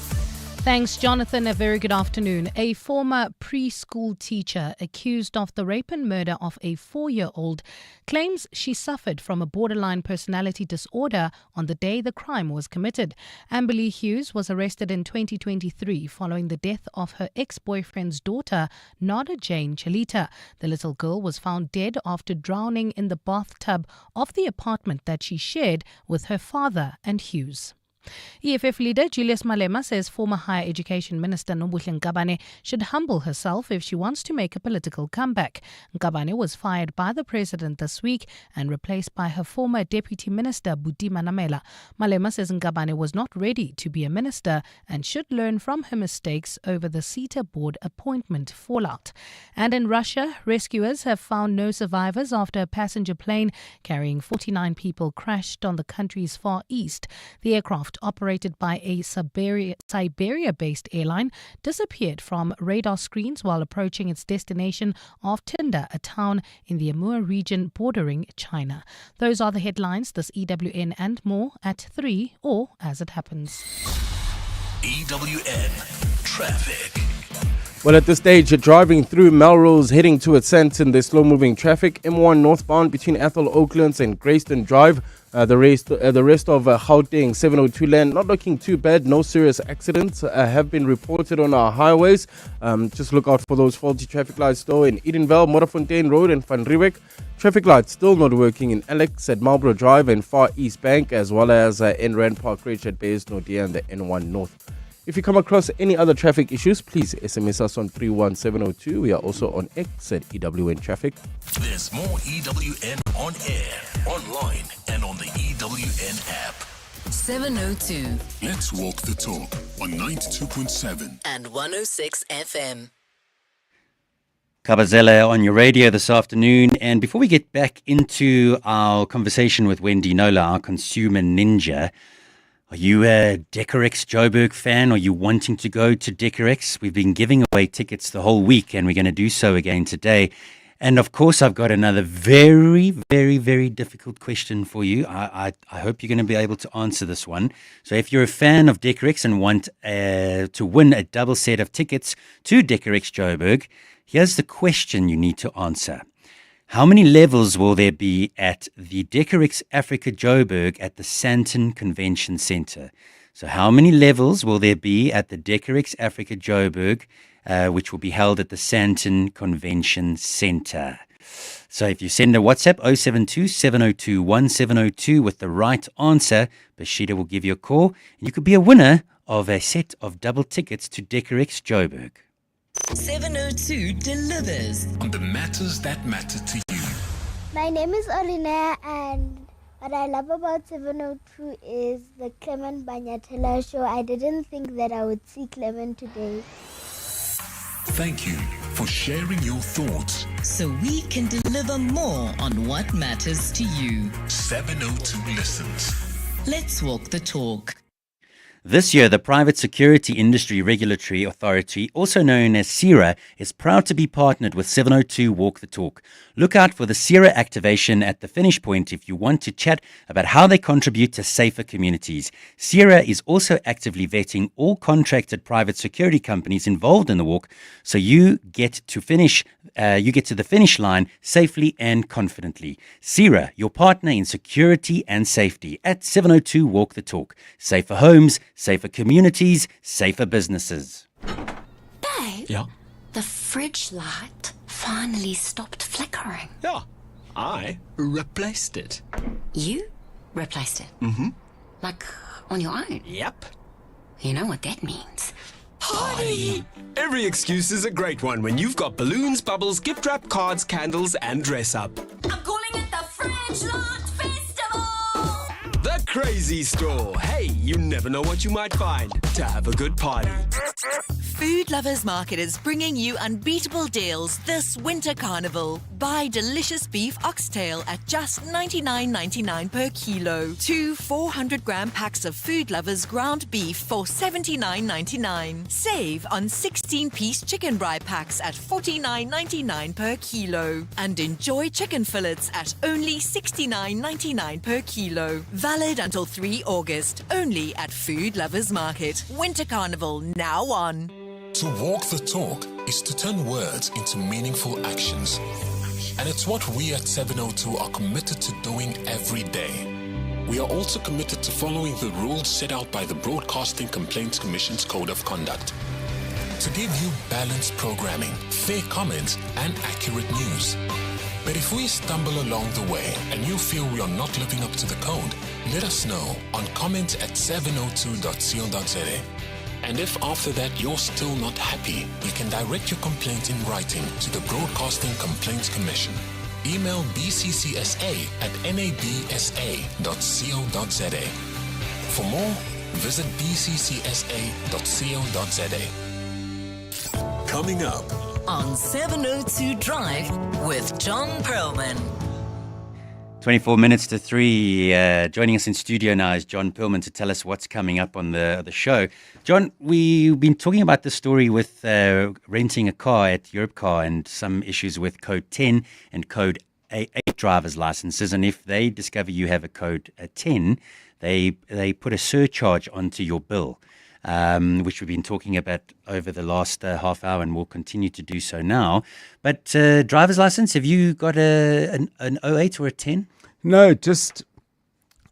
S4: Thanks, Jonathan. A very good afternoon. A former preschool teacher accused of the rape and murder of a 4-year-old claims she suffered from a borderline personality disorder on the day the crime was committed. Amber Lee Hughes was arrested in 2023 following the death of her ex-boyfriend's daughter, Nada Jane Chalita. The little girl was found dead after drowning in the bathtub of the apartment that she shared with her father and Hughes. EFF leader Julius Malema says former Higher Education Minister Nobuhle Nkabane should humble herself if she wants to make a political comeback. Nkabane was fired by the president this week and replaced by her former Deputy Minister Buti Manamela. Malema says Nkabane was not ready to be a minister and should learn from her mistakes over the CETA board appointment fallout. And in Russia, rescuers have found no survivors after a passenger plane carrying 49 people crashed on the country's far east. The aircraft, operated by a Siberia-based airline, disappeared from radar screens while approaching its destination of Tinda, a town in the Amur region bordering China. Those are the headlines this EWN and more at 3 or as it happens.
S8: EWN Traffic.
S11: Well, at this stage, you're driving through Melrose heading towards Sandton. There's slow-moving traffic. M1 northbound between Ethel Oaklands and Grayston Drive. The rest of Gauteng 702 land, not looking too bad. No serious accidents have been reported on our highways. Just look out for those faulty traffic lights though in Edenvale, Modderfontein Road and Van Riebeek. Traffic lights still not working in Alex at Marlborough Drive and Far East Bank, as well as in Rand Park Ridge at Bayes Nordia and the N1 North. If you come across any other traffic issues, please SMS us on 31702. We are also on X at EWN Traffic.
S8: There's more EWN on air, online, and on the EWN app.
S1: 702.
S12: Let's walk the talk on 92.7
S1: and 106 FM.
S10: Kabazela on your radio this afternoon. And before we get back into our conversation with Wendy Nola, our consumer ninja, are you a Decorex Joburg fan? Are you wanting to go to Decorex? We've been giving away tickets the whole week and we're going to do so again today. And of course, I've got another very, very, very difficult question for you. I hope you're going to be able to answer this one. So if you're a fan of Decorex and want to win a double set of tickets to Decorex Joburg, here's the question you need to answer. How many levels will there be at the Decorex Africa Joburg at the Sandton Convention Centre? So how many levels will there be at the Decorex Africa Joburg, which will be held at the Sandton Convention Centre? So if you send a WhatsApp 072-702-1702 with the right answer, Bashida will give you a call and you could be a winner of a set of double tickets to Decorex Joburg.
S1: 702 delivers
S8: on the matters that matter to you.
S13: My name is Olina, and what I love about 702 is the Clement Banyatela show. I didn't think that I would see Clement today.
S8: Thank you for sharing your thoughts.
S1: so we can deliver more on what matters to you.
S8: 702 listens.
S1: Let's walk the talk.
S10: This year, the Private Security Industry Regulatory Authority, also known as CIRA, is proud to be partnered with 702 Walk the Talk. Look out for the CIRA activation at the finish point if you want to chat about how they contribute to safer communities. CIRA is also actively vetting all contracted private security companies involved in the walk, so you get to the finish line safely and confidently. CIRA, your partner in security and safety at 702 Walk the Talk. Safer homes, safer communities, safer businesses.
S17: Babe,
S8: Yeah?
S17: the fridge light finally stopped flickering.
S8: Yeah. I replaced it.
S17: You replaced it?
S8: Mm-hmm.
S17: Like on your own?
S8: Yep.
S17: You know what that means.
S8: Party! Every excuse is a great one when you've got balloons, bubbles, gift wrap, cards, candles, and dress up.
S17: I'm calling it the Fridge Light Festival!
S8: The Crazy Store. Hey, you never know what you might find to have a good party.
S2: Food Lovers Market is bringing you unbeatable deals this winter carnival. Buy delicious beef oxtail at just $99.99 per kilo. 2 400-gram packs of Food Lovers ground beef for $79.99. Save on 16-piece chicken brie packs at $49.99 per kilo. And enjoy chicken fillets at only $69.99 per kilo. Valid until 3 August. Only at Food Lovers Market. Winter Carnival now on.
S8: To walk the talk is to turn words into meaningful actions. And it's what we at 702 are committed to doing every day. We are also committed to following the rules set out by the Broadcasting Complaints Commission's Code of Conduct. To give you balanced programming, fair comments, and accurate news. But if we stumble along the way and you feel we are not living up to the code, let us know on comment@702.co.za. And if after that you're still not happy, you can direct your complaint in writing to the Broadcasting Complaints Commission. Email bccsa@nabsa.co.za. For more, visit bccsa.co.za. Coming up
S1: On 702 Drive with John Perlman.
S10: 24 minutes to 3. Joining us in studio now is John Perlman to tell us what's coming up on the show. John, we've been talking about the story with renting a car at Europcar and some issues with Code 10 and Code 8 driver's licenses. And if they discover you have a Code 10, they put a surcharge onto your bill, which we've been talking about over the last half hour and will continue to do so now. But driver's license, have you got an 08 or a 10?
S7: No, just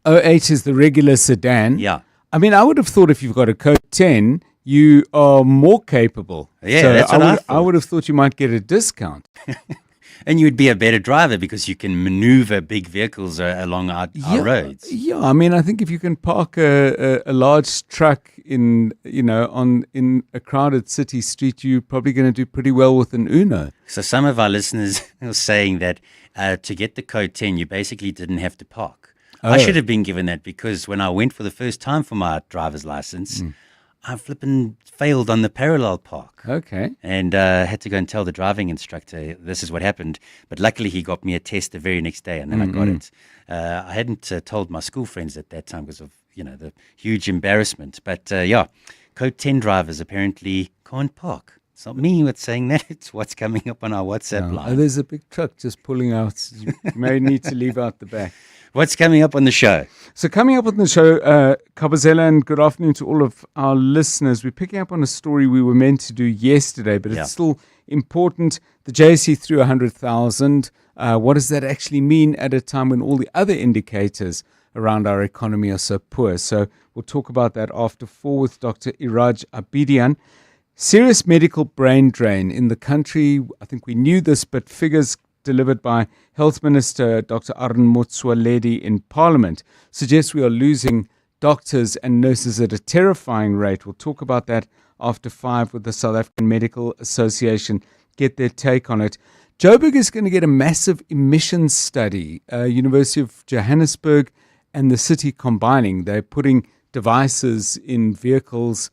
S7: 08 is the regular sedan.
S10: Yeah.
S7: I mean, I would have thought if you've got a Code 10, you are more capable.
S10: Yeah,
S7: so
S10: that's what I thought.
S7: I would have thought you might get a discount.
S10: And you would be a better driver because you can maneuver big vehicles along our roads.
S7: Yeah, I mean, I think if you can park a large truck in a crowded city street, you're probably going to do pretty well with an Uno.
S10: So some of our listeners are saying that to get the Code 10, you basically didn't have to park.
S7: Oh.
S10: I should have been given that because when I went for the first time for my driver's license, I flipping failed on the parallel park.
S7: Okay.
S10: And had to go and tell the driving instructor this is what happened. But luckily he got me a test the very next day and then I got it. I hadn't told my school friends at that time because of, the huge embarrassment. But Code 10 drivers apparently can't park. It's not me that's saying that. It's what's coming up on our WhatsApp line.
S7: There's a big truck just pulling out. You may need to leave out the back.
S10: What's coming up on the show?
S7: So coming up on the show, Kabazela, and good afternoon to all of our listeners. We're picking up on a story we were meant to do yesterday, but it's still important. The JSE threw 100,000. What does that actually mean at a time when all the other indicators around our economy are so poor? So we'll talk about that after 4 with Dr. Iraj Abidian. Serious medical brain drain in the country. I think we knew this, but figures delivered by Health Minister Dr. Arun Motsoaledi in Parliament suggests we are losing doctors and nurses at a terrifying rate. We'll talk about that after 5 with the South African Medical Association, get their take on it. Joburg is going to get a massive emissions study. University of Johannesburg and the city combining. They're putting devices in vehicles,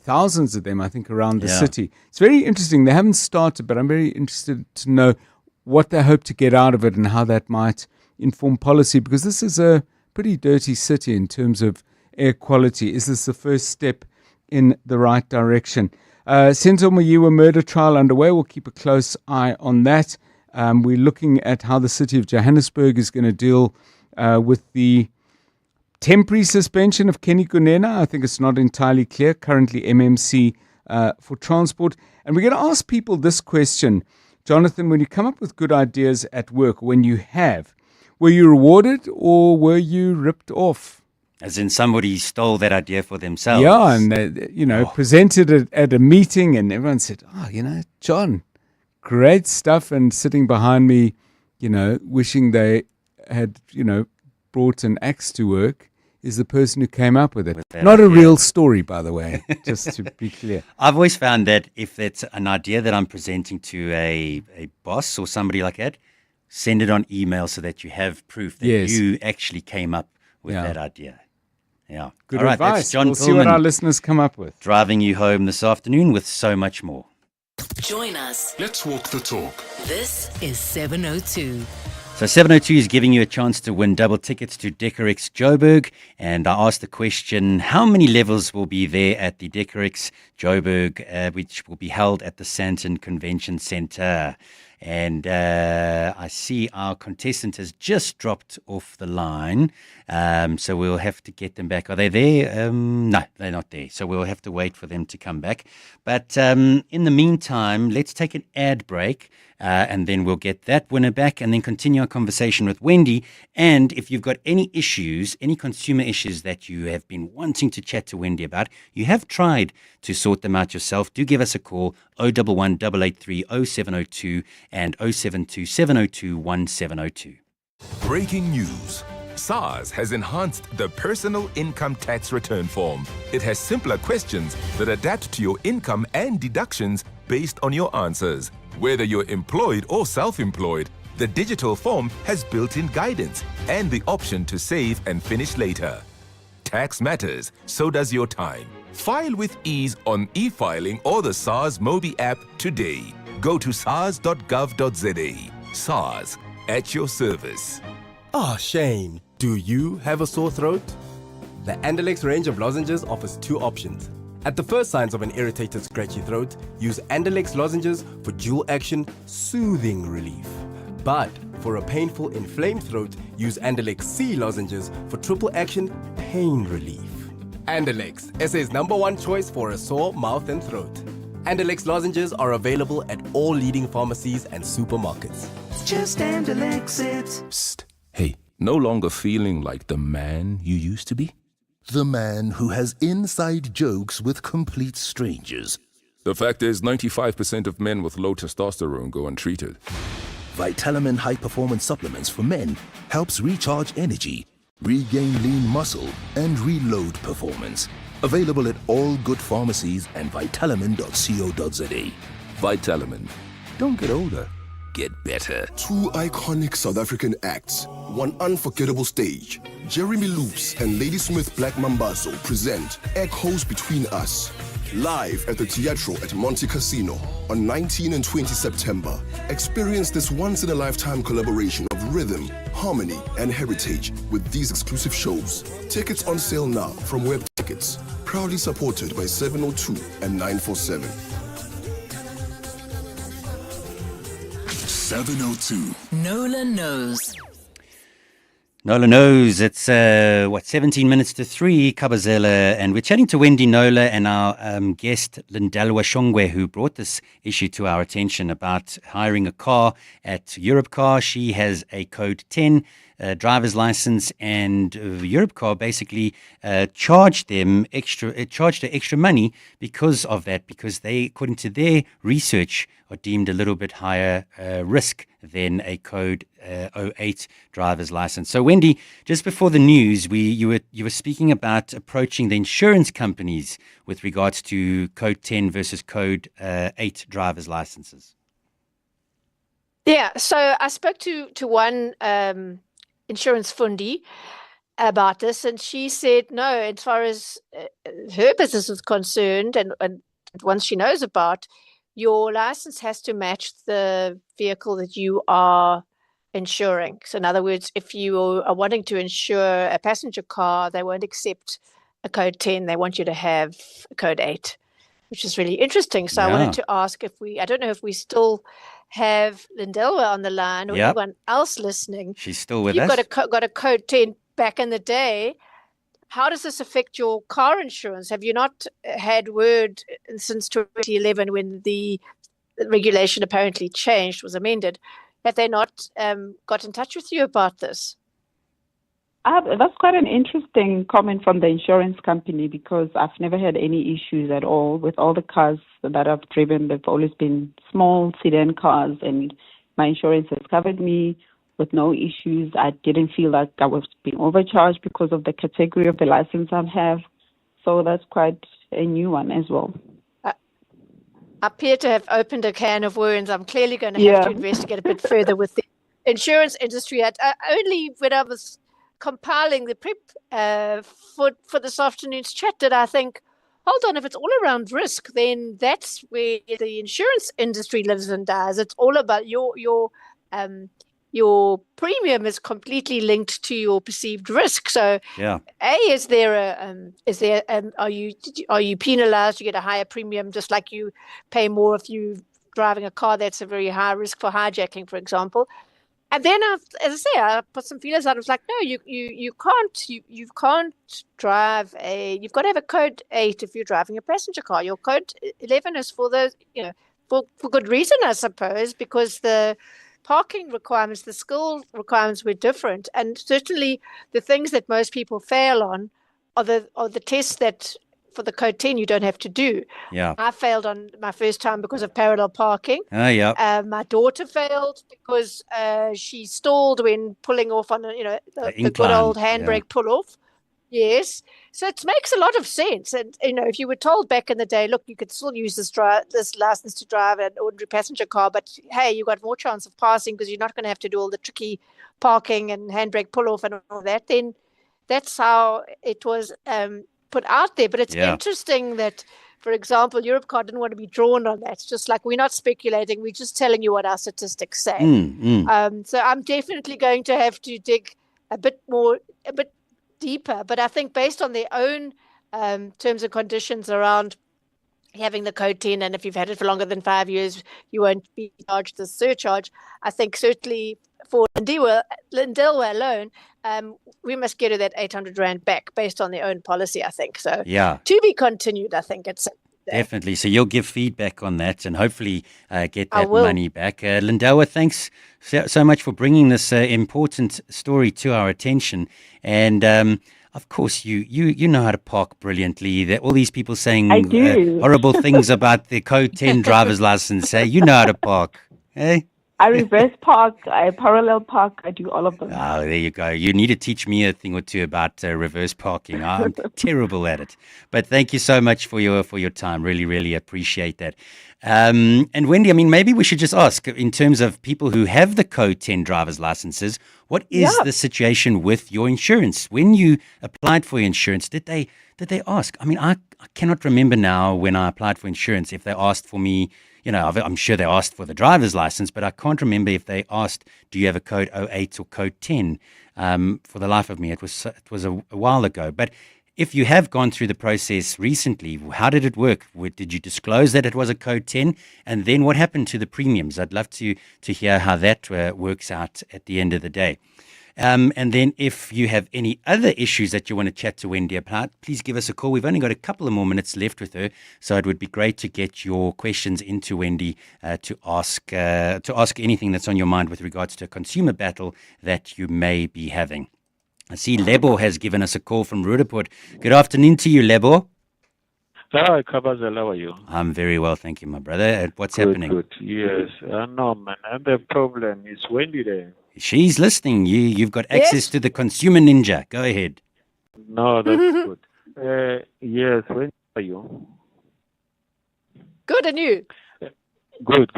S7: thousands of them, I think, around the city. It's very interesting. They haven't started, but I'm very interested to know what they hope to get out of it and how that might inform policy, because this is a pretty dirty city in terms of air quality. Is this the first step in the right direction? Senzo Mayiwa murder trial underway. We'll keep a close eye on that. We're looking at how the city of Johannesburg is going to deal with the temporary suspension of Kenny Kunena. I think it's not entirely clear. Currently MMC for transport. And we're going to ask people this question. Jonathan, when you come up with good ideas at work, when you have, were you rewarded or were you ripped off?
S10: As in somebody stole that idea for themselves.
S7: Yeah, and presented it at a meeting and everyone said, John, great stuff. And sitting behind me, wishing they had, brought an axe to work is the person who came up with it. Not a real story, by the way, just to be clear.
S10: I've always found that if it's an idea that I'm presenting to a boss or somebody like that, send it on email so that you have proof that you actually came up with that idea. Yeah.
S7: Good
S10: All right,
S7: advice.
S10: that's John
S7: We'll see what
S10: Pillman
S7: our listeners come up with.
S10: driving you home this afternoon with so much more.
S1: Join us.
S12: Let's walk the talk.
S1: This is 702.
S10: So 702 is giving you a chance to win double tickets to Decorex Joburg. And I asked the question, how many levels will be there at the Decorex Joburg, which will be held at the Sandton Convention Centre? And I see our contestant has just dropped off the line. So we'll have to get them back. Are they there? No, they're not there. So we'll have to wait for them to come back. But in the meantime, let's take an ad break. And then we'll get that winner back and then continue our conversation with Wendy. And if you've got any issues, any consumer issues that you have been wanting to chat to Wendy about, you have tried to sort them out yourself, do give us a call, 011 883 0702 and 072 702 1702.
S19: Breaking news. SARS has enhanced the Personal Income Tax Return Form. It has simpler questions that adapt to your income and deductions based on your answers. Whether you're employed or self-employed, the digital form has built-in guidance and the option to save and finish later. Tax matters, so does your time. File with ease on e-filing or the SARS Mobi app today. Go to sars.gov.za. SARS, at your service.
S20: Ah, Shane, do you have a sore throat? The Andalex range of lozenges offers two options. At the first signs of an irritated, scratchy throat, use Andalex lozenges for dual-action, soothing relief. But for a painful, inflamed throat, use Andalex C lozenges for triple-action, pain relief. Andalex, SA's #1 choice for a sore mouth and throat. Andalex lozenges are available at all leading pharmacies and supermarkets.
S19: Just Andalex it. Psst. Hey, no longer feeling like the man you used to be?
S21: The man who has inside jokes with complete strangers.
S19: The fact is, 95% of men with low testosterone go untreated.
S21: Vitamin High Performance Supplements for men helps recharge energy, regain lean muscle, and reload performance. Available at all good pharmacies and vitalamin.co.za.
S19: Vitalamin. Don't get older. Get better.
S23: Two iconic South African acts, one unforgettable stage. Jeremy Loops and Ladysmith Black Mambazo present Echoes Between Us. Live at the Teatro at Monte Casino on 19 and 20 September. Experience this once-in-a-lifetime collaboration of rhythm, harmony, and heritage with these exclusive shows. Tickets on sale now from Web Tickets. Proudly supported by 702 and 947.
S1: 702. Nola knows.
S10: Nola knows. It's 17 minutes to 3, Kabazela, and we're chatting to Wendy Nola and our guest Lindalwa Shongwe, who brought this issue to our attention about hiring a car at Europcar. She has a code 10 driver's license, and Europcar basically charged her extra money because of that, because they, according to their research, are deemed a little bit higher risk than a code 08 driver's license. So Wendy, just before the news, you were speaking about approaching the insurance companies with regards to code 10 versus code 8 driver's licenses.
S3: Yeah, so I spoke to one insurance fundi about this, and she said no, as far as her business is concerned, and once she knows about, your license has to match the vehicle that you are insuring. So in other words, if you are wanting to insure a passenger car, they won't accept a code 10. They want you to have a code 8, which is really interesting. So I wanted to ask I don't know if we still have Lindelwa on the line or anyone else listening.
S10: She's still with
S3: us.
S10: us.
S3: You've got a code 10 back in the day. How does this affect your car insurance? Have you not had word since 2011 when the regulation apparently changed, was amended? Have they not got in touch with you about this?
S6: That's quite an interesting comment from the insurance company, because I've never had any issues at all with all the cars that I've driven. They've always been small sedan cars, and my insurance has covered me with no issues. I didn't feel like I was being overcharged because of the category of the license I have. So that's quite a new one as well.
S3: I appear to have opened a can of worms. I'm clearly going to have to investigate a bit further with the insurance industry. Only when I was compiling the prep for this afternoon's chat that I think, hold on, if it's all around risk, then that's where the insurance industry lives and dies. It's all about your premium is completely linked to your perceived risk. So,
S10: Yeah.
S3: are you penalized? You get a higher premium, just like you pay more if you're driving a car that's a very high risk for hijacking, for example. And then, I put some feelers out. I was like, no, you can't drive you've got to have a code 8 if you're driving a passenger car. Your code 11 is for those, for good reason, I suppose, because the parking requirements, the skill requirements were different. And certainly the things that most people fail on are the tests that for the code 10 you don't have to do.
S10: Yeah.
S3: I failed on my first time because of parallel parking.
S10: Oh, yeah.
S3: My daughter failed because she stalled when pulling off on the good old handbrake pull-off. Yes. So it makes a lot of sense. And, if you were told back in the day, look, you could still use this license to drive an ordinary passenger car, but hey, you got more chance of passing because you're not going to have to do all the tricky parking and handbrake pull-off and all that, then that's how it was put out there. But it's interesting that, for example, Europcar didn't want to be drawn on that. It's just like, we're not speculating, we're just telling you what our statistics say. So I'm definitely going to have to dig a bit deeper, but I think based on their own terms and conditions around having the code 10, and if you've had it for longer than 5 years, you won't be charged the surcharge. I think certainly for Lindelwa alone, we must get her that 800 Rand back based on their own policy, I think. So to be continued, I think it's
S10: definitely. So you'll give feedback on that and hopefully get that money back. Lindelwa, thanks so much for bringing this important story to our attention. And of course, you know how to park brilliantly. All these people saying horrible things about the Code 10 driver's license. You know how to park. Hey?
S6: I reverse park, I parallel park, I do all of them.
S10: Oh, there you go. You need to teach me a thing or two about reverse parking. I'm terrible at it. But thank you so much for your time. Really, really appreciate that. And Wendy, maybe we should just ask, in terms of people who have the Code 10 driver's licenses, what is the situation with your insurance? When you applied for your insurance, did they ask? I cannot remember now when I applied for insurance if they asked for me. I'm sure they asked for the driver's license, but I can't remember if they asked, do you have a code 08 or code 10? For the life of me, it was a while ago. But if you have gone through the process recently, how did it work? Did you disclose that it was a code 10? And then what happened to the premiums? I'd love to hear how that works out at the end of the day. And then if you have any other issues that you want to chat to Wendy about, please give us a call. We've only got a couple of more minutes left with her, so it would be great to get your questions into Wendy to ask anything that's on your mind with regards to a consumer battle that you may be having. I see Lebo has given us a call from Rudaport. Good afternoon to you, Lebo.
S5: Hi, Kabazela, how are you?
S10: I'm very well, thank you, my brother. What's happening?
S5: Good, yes. No, man, and the problem is Wendy there.
S10: She's listening. You've got access to the Consumer Ninja. Go ahead.
S5: No, that's good. Yes, when are you?
S3: Good, and you?
S5: Good.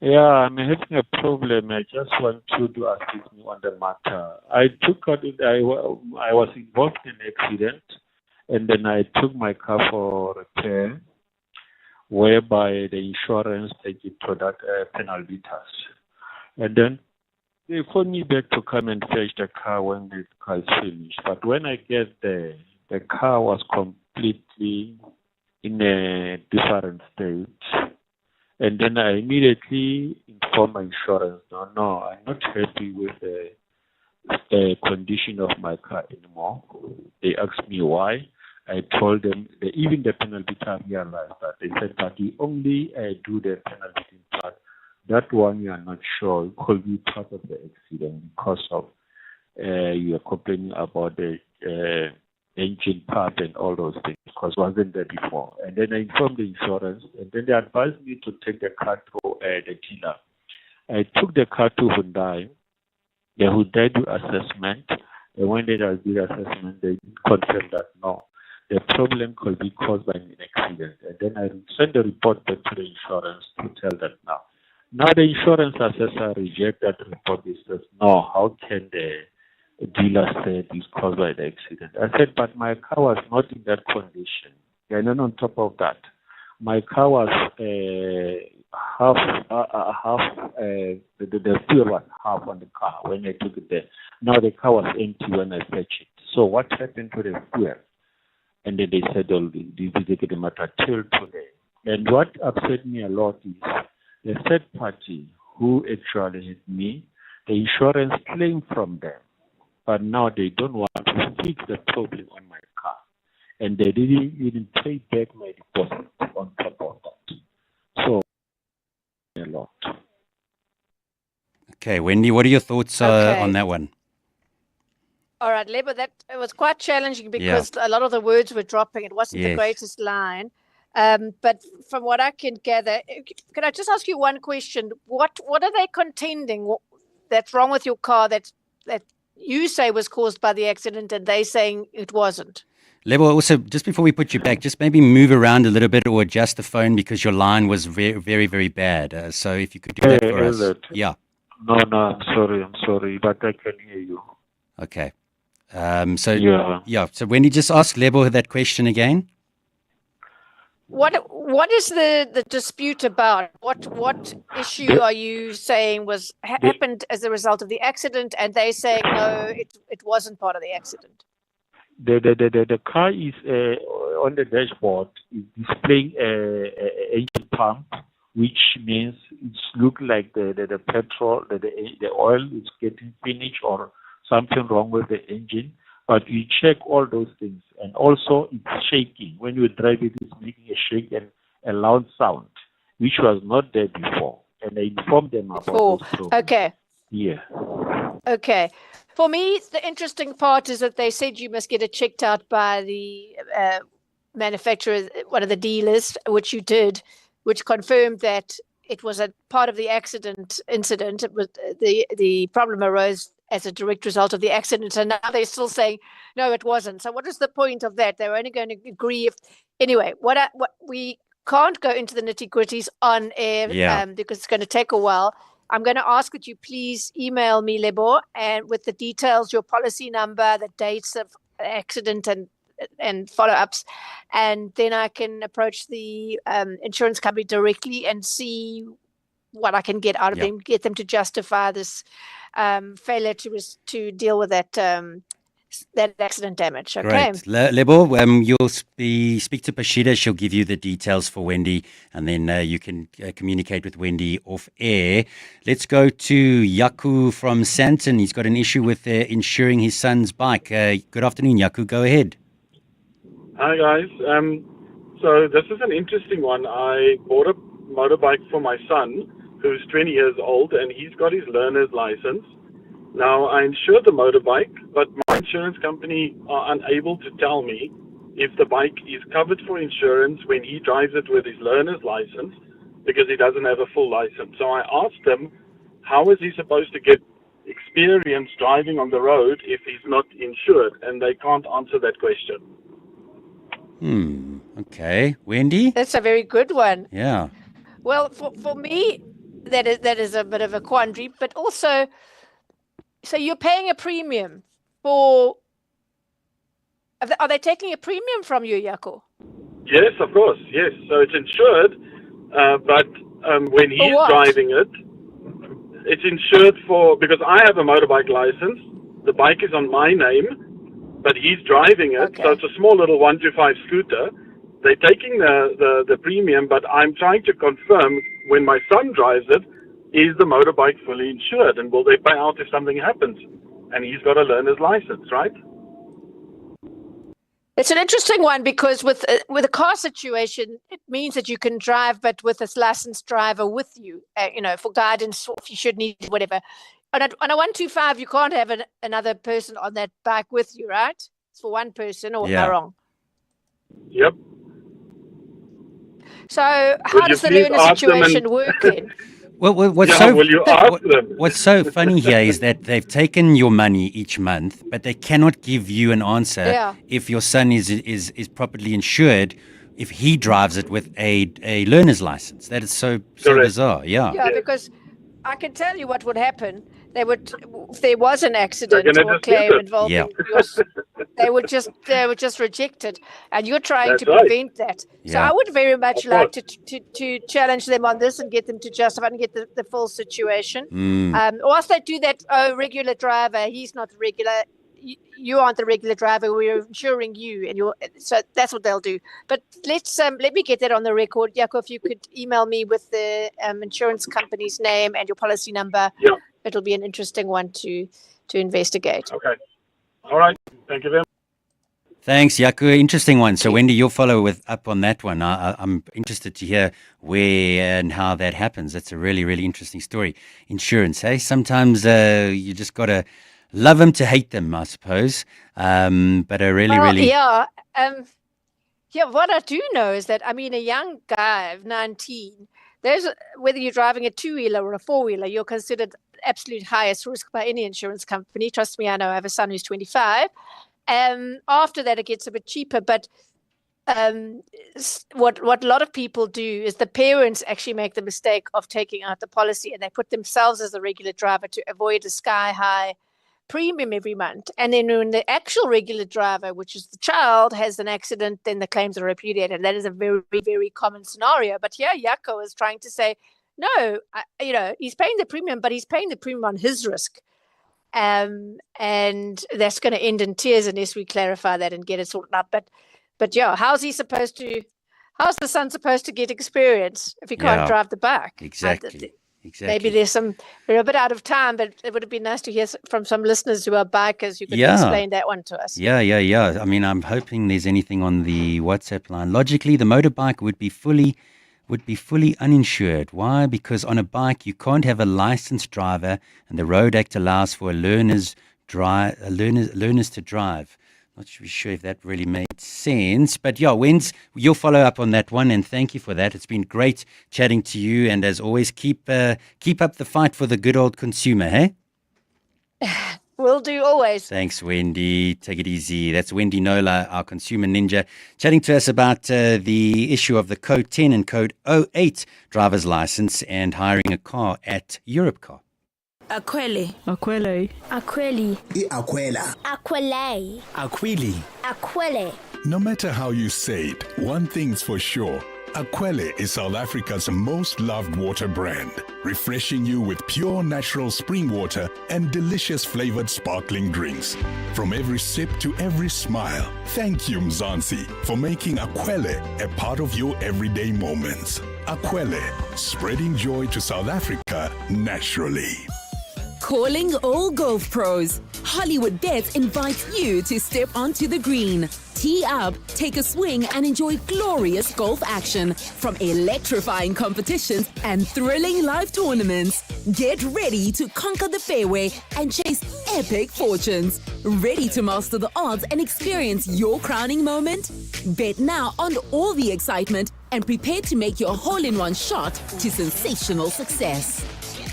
S5: Yeah, I'm having a problem. I just want you to assist me on the matter. I was involved in an accident, and then I took my car for repair, whereby the insurance takes it to that penalty tax. And then they phoned me back to come and fetch the car when the car is finished. But when I get there, the car was completely in a different state. And then I immediately informed my insurance, no, I'm not happy with the condition of my car anymore. They asked me why. I told them that even the penalty car realized that. They said that we only do the penalty part. That one you are not sure. It could be part of the accident because of you are complaining about the engine part and all those things because it wasn't there before. And then I informed the insurance, and then they advised me to take the car to the dealer. I took the car to Hyundai. The Hyundai do assessment, and when they did the assessment, they confirmed that no, the problem could be caused by an accident. And then I sent the report back to the insurance to tell them now. Now the insurance assessor rejected that report. He says, no, how can the dealer said it's caused by the accident. I said, but my car was not in that condition. And then on top of that, my car was the fuel was half on the car when I took it there. Now the car was empty when I fetched it. So what happened to the fuel? And then they said, oh, this is the matter till today. And what upset me a lot is the third party who actually hit me, the insurance claim from them. But now they don't want to fix the problem on my car. And they didn't even pay back my deposit on top of that. So, a lot.
S10: Okay, Wendy, what are your thoughts on that one?
S3: All right, Lebo, that it was quite challenging because a lot of the words were dropping. It wasn't the greatest line. But from what I can gather, can I just ask you one question? What are they contending that's wrong with your car that you say was caused by the accident and they saying it wasn't?
S10: Lebo, also, just before we put you back, just maybe move around a little bit or adjust the phone because your line was very, very, very bad. So if you could do that for us. Yeah.
S5: No, I'm sorry, but I can hear you.
S10: Okay. So Wendy, just ask Lebo that question again.
S3: What is the dispute about? What issue are you saying was happened as a result of the accident, and they saying no, it wasn't part of the accident?
S5: The car is on the dashboard is displaying a engine pump, which means it looks like the petrol, the oil is getting finished or something wrong with the engine. But you check all those things, and also it's shaking. When you drive it, it's making a shake and a loud sound, which was not there before. And I informed them about those problems.
S3: Okay.
S5: Yeah.
S3: Okay. For me, the interesting part is that they said you must get it checked out by the manufacturer, one of the dealers, which you did, which confirmed that it was a part of the incident. It was the problem arose as a direct result of the accident, and now they're still saying no, it wasn't. So what is the point of that? They're only going to agree if anyway. What we can't go into the nitty-gritties on air because it's going to take a while. I'm going to ask that you please email me, Lebo, and with the details, your policy number, the dates of accident and follow-ups, and then I can approach the insurance company directly and see what I can get out of them, get them to justify this failure to deal with that accident damage. Okay.
S10: Great. Lebo, you'll speak to Pashida. She'll give you the details for Wendy, and then you can communicate with Wendy off air. Let's go to Yaku from Sandton. He's got an issue with insuring his son's bike. Good afternoon, Yaku. Go ahead.
S9: Hi, guys. So this is an interesting one. I bought a motorbike for my son, who's 20 years old, and he's got his learner's license. Now, I insured the motorbike, but my insurance company are unable to tell me if the bike is covered for insurance when he drives it with his learner's license, because he doesn't have a full license. So I asked them, how is he supposed to get experience driving on the road if he's not insured? And they can't answer that question.
S10: Okay. Wendy?
S3: That's a very good one.
S10: Yeah.
S3: Well, for me, that is a bit of a quandary, but also, so you're paying a premium for. Are they taking a premium from you, Yako?
S9: Yes, of course. Yes. So it's insured, but when he's driving it, it's insured because I have a motorbike license. The bike is on my name, but he's driving it. Okay. So it's a small little 125 scooter. They're taking the premium, but I'm trying to confirm when my son drives it, is the motorbike fully insured, and will they pay out if something happens? And he's got a learner's license, right?
S3: It's an interesting one because with a car situation, it means that you can drive, but with a licensed driver with you, for guidance, or if you should need whatever. On a 125, you can't have another person on that bike with you, right? It's for one person, or am I wrong?
S9: Yep.
S3: So how does the learner situation work then?
S10: Well, what's so funny here is that they've taken your money each month, but they cannot give you an answer if your son is properly insured if he drives it with a learner's license. That is so bizarre. Yeah,
S3: because I can tell you what would happen. if there was an accident or claim involving yours, they would just reject it, and you're trying to prevent that. So I would very much like to challenge them on this and get them to justify and get the full situation. Whilst they do that, regular driver, he's not regular. You aren't the regular driver. We're insuring you, so that's what they'll do. But let me get that on the record, Jaco. If you could email me with the insurance company's name and your policy number, it'll be an interesting one to investigate.
S9: Okay, all right. Thank you very much.
S10: Thanks, Jaco. Interesting one. So, Wendy, you'll follow up on that one. I'm interested to hear where and how that happens. That's a really, really interesting story. Insurance, hey? Sometimes you just got to love them to hate them, I suppose. But a really.
S3: Yeah. What I do know is that, a young guy of 19, whether you're driving a two-wheeler or a four-wheeler, you're considered absolute highest risk by any insurance company. Trust me, I know. I have a son who's 25. After that, it gets a bit cheaper. But what a lot of people do is the parents actually make the mistake of taking out the policy, and they put themselves as the regular driver to avoid a sky-high premium every month. And then when the actual regular driver, which is the child, has an accident, then the claims are repudiated. That is a very, very common scenario. But here, Jaco is trying to say, no, he's paying the premium, but he's paying the premium on his risk. And that's going to end in tears unless we clarify that and get it sorted out. But how's the son supposed to get experience if he can't drive the bike?
S10: Exactly.
S3: Maybe we're a bit out of time, but it would have been nice to hear from some listeners who are bikers who could explain that one to us.
S10: Yeah. I'm hoping there's anything on the WhatsApp line. Logically, the motorbike would be fully uninsured. Why? Because on a bike, you can't have a licensed driver, and the Road Act allows for learners to drive. Not sure if that really made sense. But Wens, you'll follow up on that one, and thank you for that. It's been great chatting to you, and as always, keep up the fight for the good old consumer, hey?
S3: Will do, always.
S10: Thanks, Wendy. Take it easy. That's Wendy Nola, our consumer ninja, chatting to us about the issue of the Code 10 and Code 08 driver's license and hiring a car at Europcar.
S14: Aquele.
S16: Aquele.
S14: Aquele.
S16: Aquela.
S14: Aquele.
S16: Aquili.
S14: Aquele.
S12: No matter how you say it, one thing's for sure. Aquele is South Africa's most loved water brand, refreshing you with pure natural spring water and delicious flavored sparkling drinks. From every sip to every smile, thank you, Mzansi, for making Aquele a part of your everyday moments. Aquele, spreading joy to South Africa naturally.
S22: Calling all golf pros. Hollywood Bets invites you to step onto the green. Tee up, take a swing, and enjoy glorious golf action from electrifying competitions and thrilling live tournaments. Get ready to conquer the fairway and chase epic fortunes. Ready to master the odds and experience your crowning moment? Bet now on all the excitement and prepare to make your hole-in-one shot to sensational success.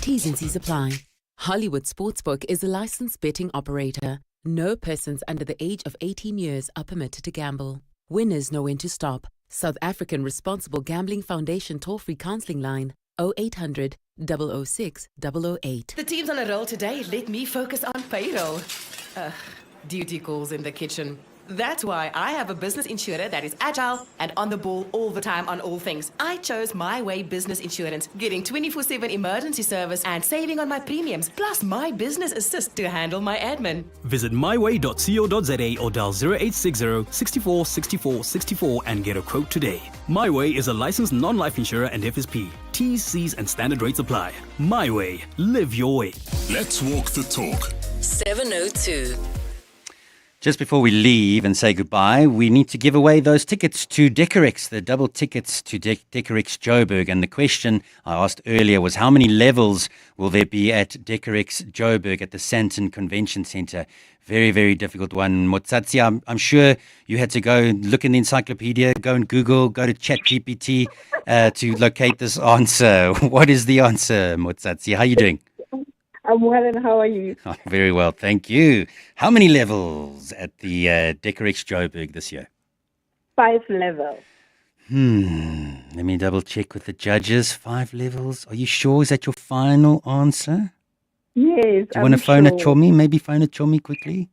S22: T's and C's apply. Hollywood Sportsbook is a licensed betting operator. No persons under the age of 18 years are permitted to gamble. Winners know when to stop. South African Responsible Gambling Foundation toll-free counseling line 0800 006 008.
S24: The team's on a roll today. Let me focus on payroll. Duty calls in the kitchen. That's why I have a business insurer that is agile and on the ball all the time on all things. I chose My Way Business Insurance, getting 24/7 emergency service and saving on my premiums, plus my business assist to handle my admin.
S25: Visit myway.co.za or dial 0860 64 64 64 and get a quote today. My Way is a licensed non-life insurer and FSP. T's, C's and standard rates apply. My Way. Live your way.
S12: Let's walk the talk.
S1: 702.
S10: Just before we leave and say goodbye, we need to give away those tickets to Decorex, the double tickets to Decorex Joburg. And the question I asked earlier was, how many levels will there be at Decorex Joburg at the Sandton Convention Centre? Very, very difficult one. Motsatsi, I'm sure you had to go look in the encyclopedia, go and Google, go to ChatGPT to locate this answer. What is the answer, Motsatsi? How are you doing?
S6: I'm well, and how are you?
S10: Oh, very well, thank you. How many levels at the Decorex Joburg this year?
S6: 5 levels.
S10: Let me double check with the judges. 5 levels. Are you sure? Is that your final answer?
S6: Yes.
S10: Do you want to phone a Chomi? Maybe phone a Chomi quickly?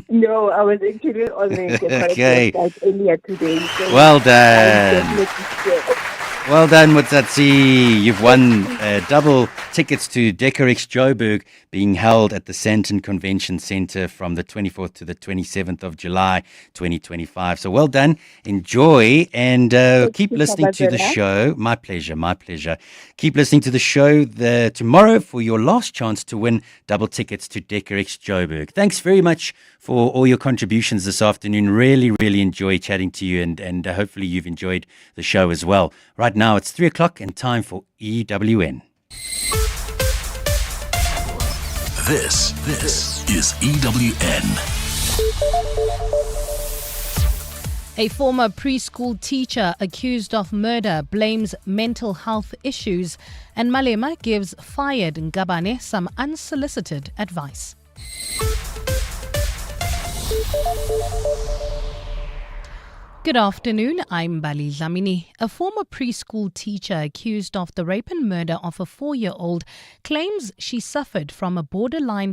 S6: No, I was actually on the
S10: Okay.
S6: website earlier today. So
S10: Well done. Well done, Mutsatsi. You've won double tickets to Decorex Joburg being held at the Sandton Convention Centre from the 24th to the 27th of July 2025. So well done. Enjoy and keep listening to the show. My pleasure, my pleasure. Keep listening to the show tomorrow for your last chance to win double tickets to Decorex Joburg. Thanks very much for all your contributions this afternoon. Really, really enjoy chatting to you and hopefully you've enjoyed the show as well. Right now it's 3 o'clock and time for EWN.
S8: This is EWN.
S4: A former preschool teacher accused of murder blames mental health issues, and Malema gives fired Ngabane some unsolicited advice. Good afternoon, I'm Bali Dlamini. A former preschool teacher accused of the rape and murder of a 4-year-old claims she suffered from a borderline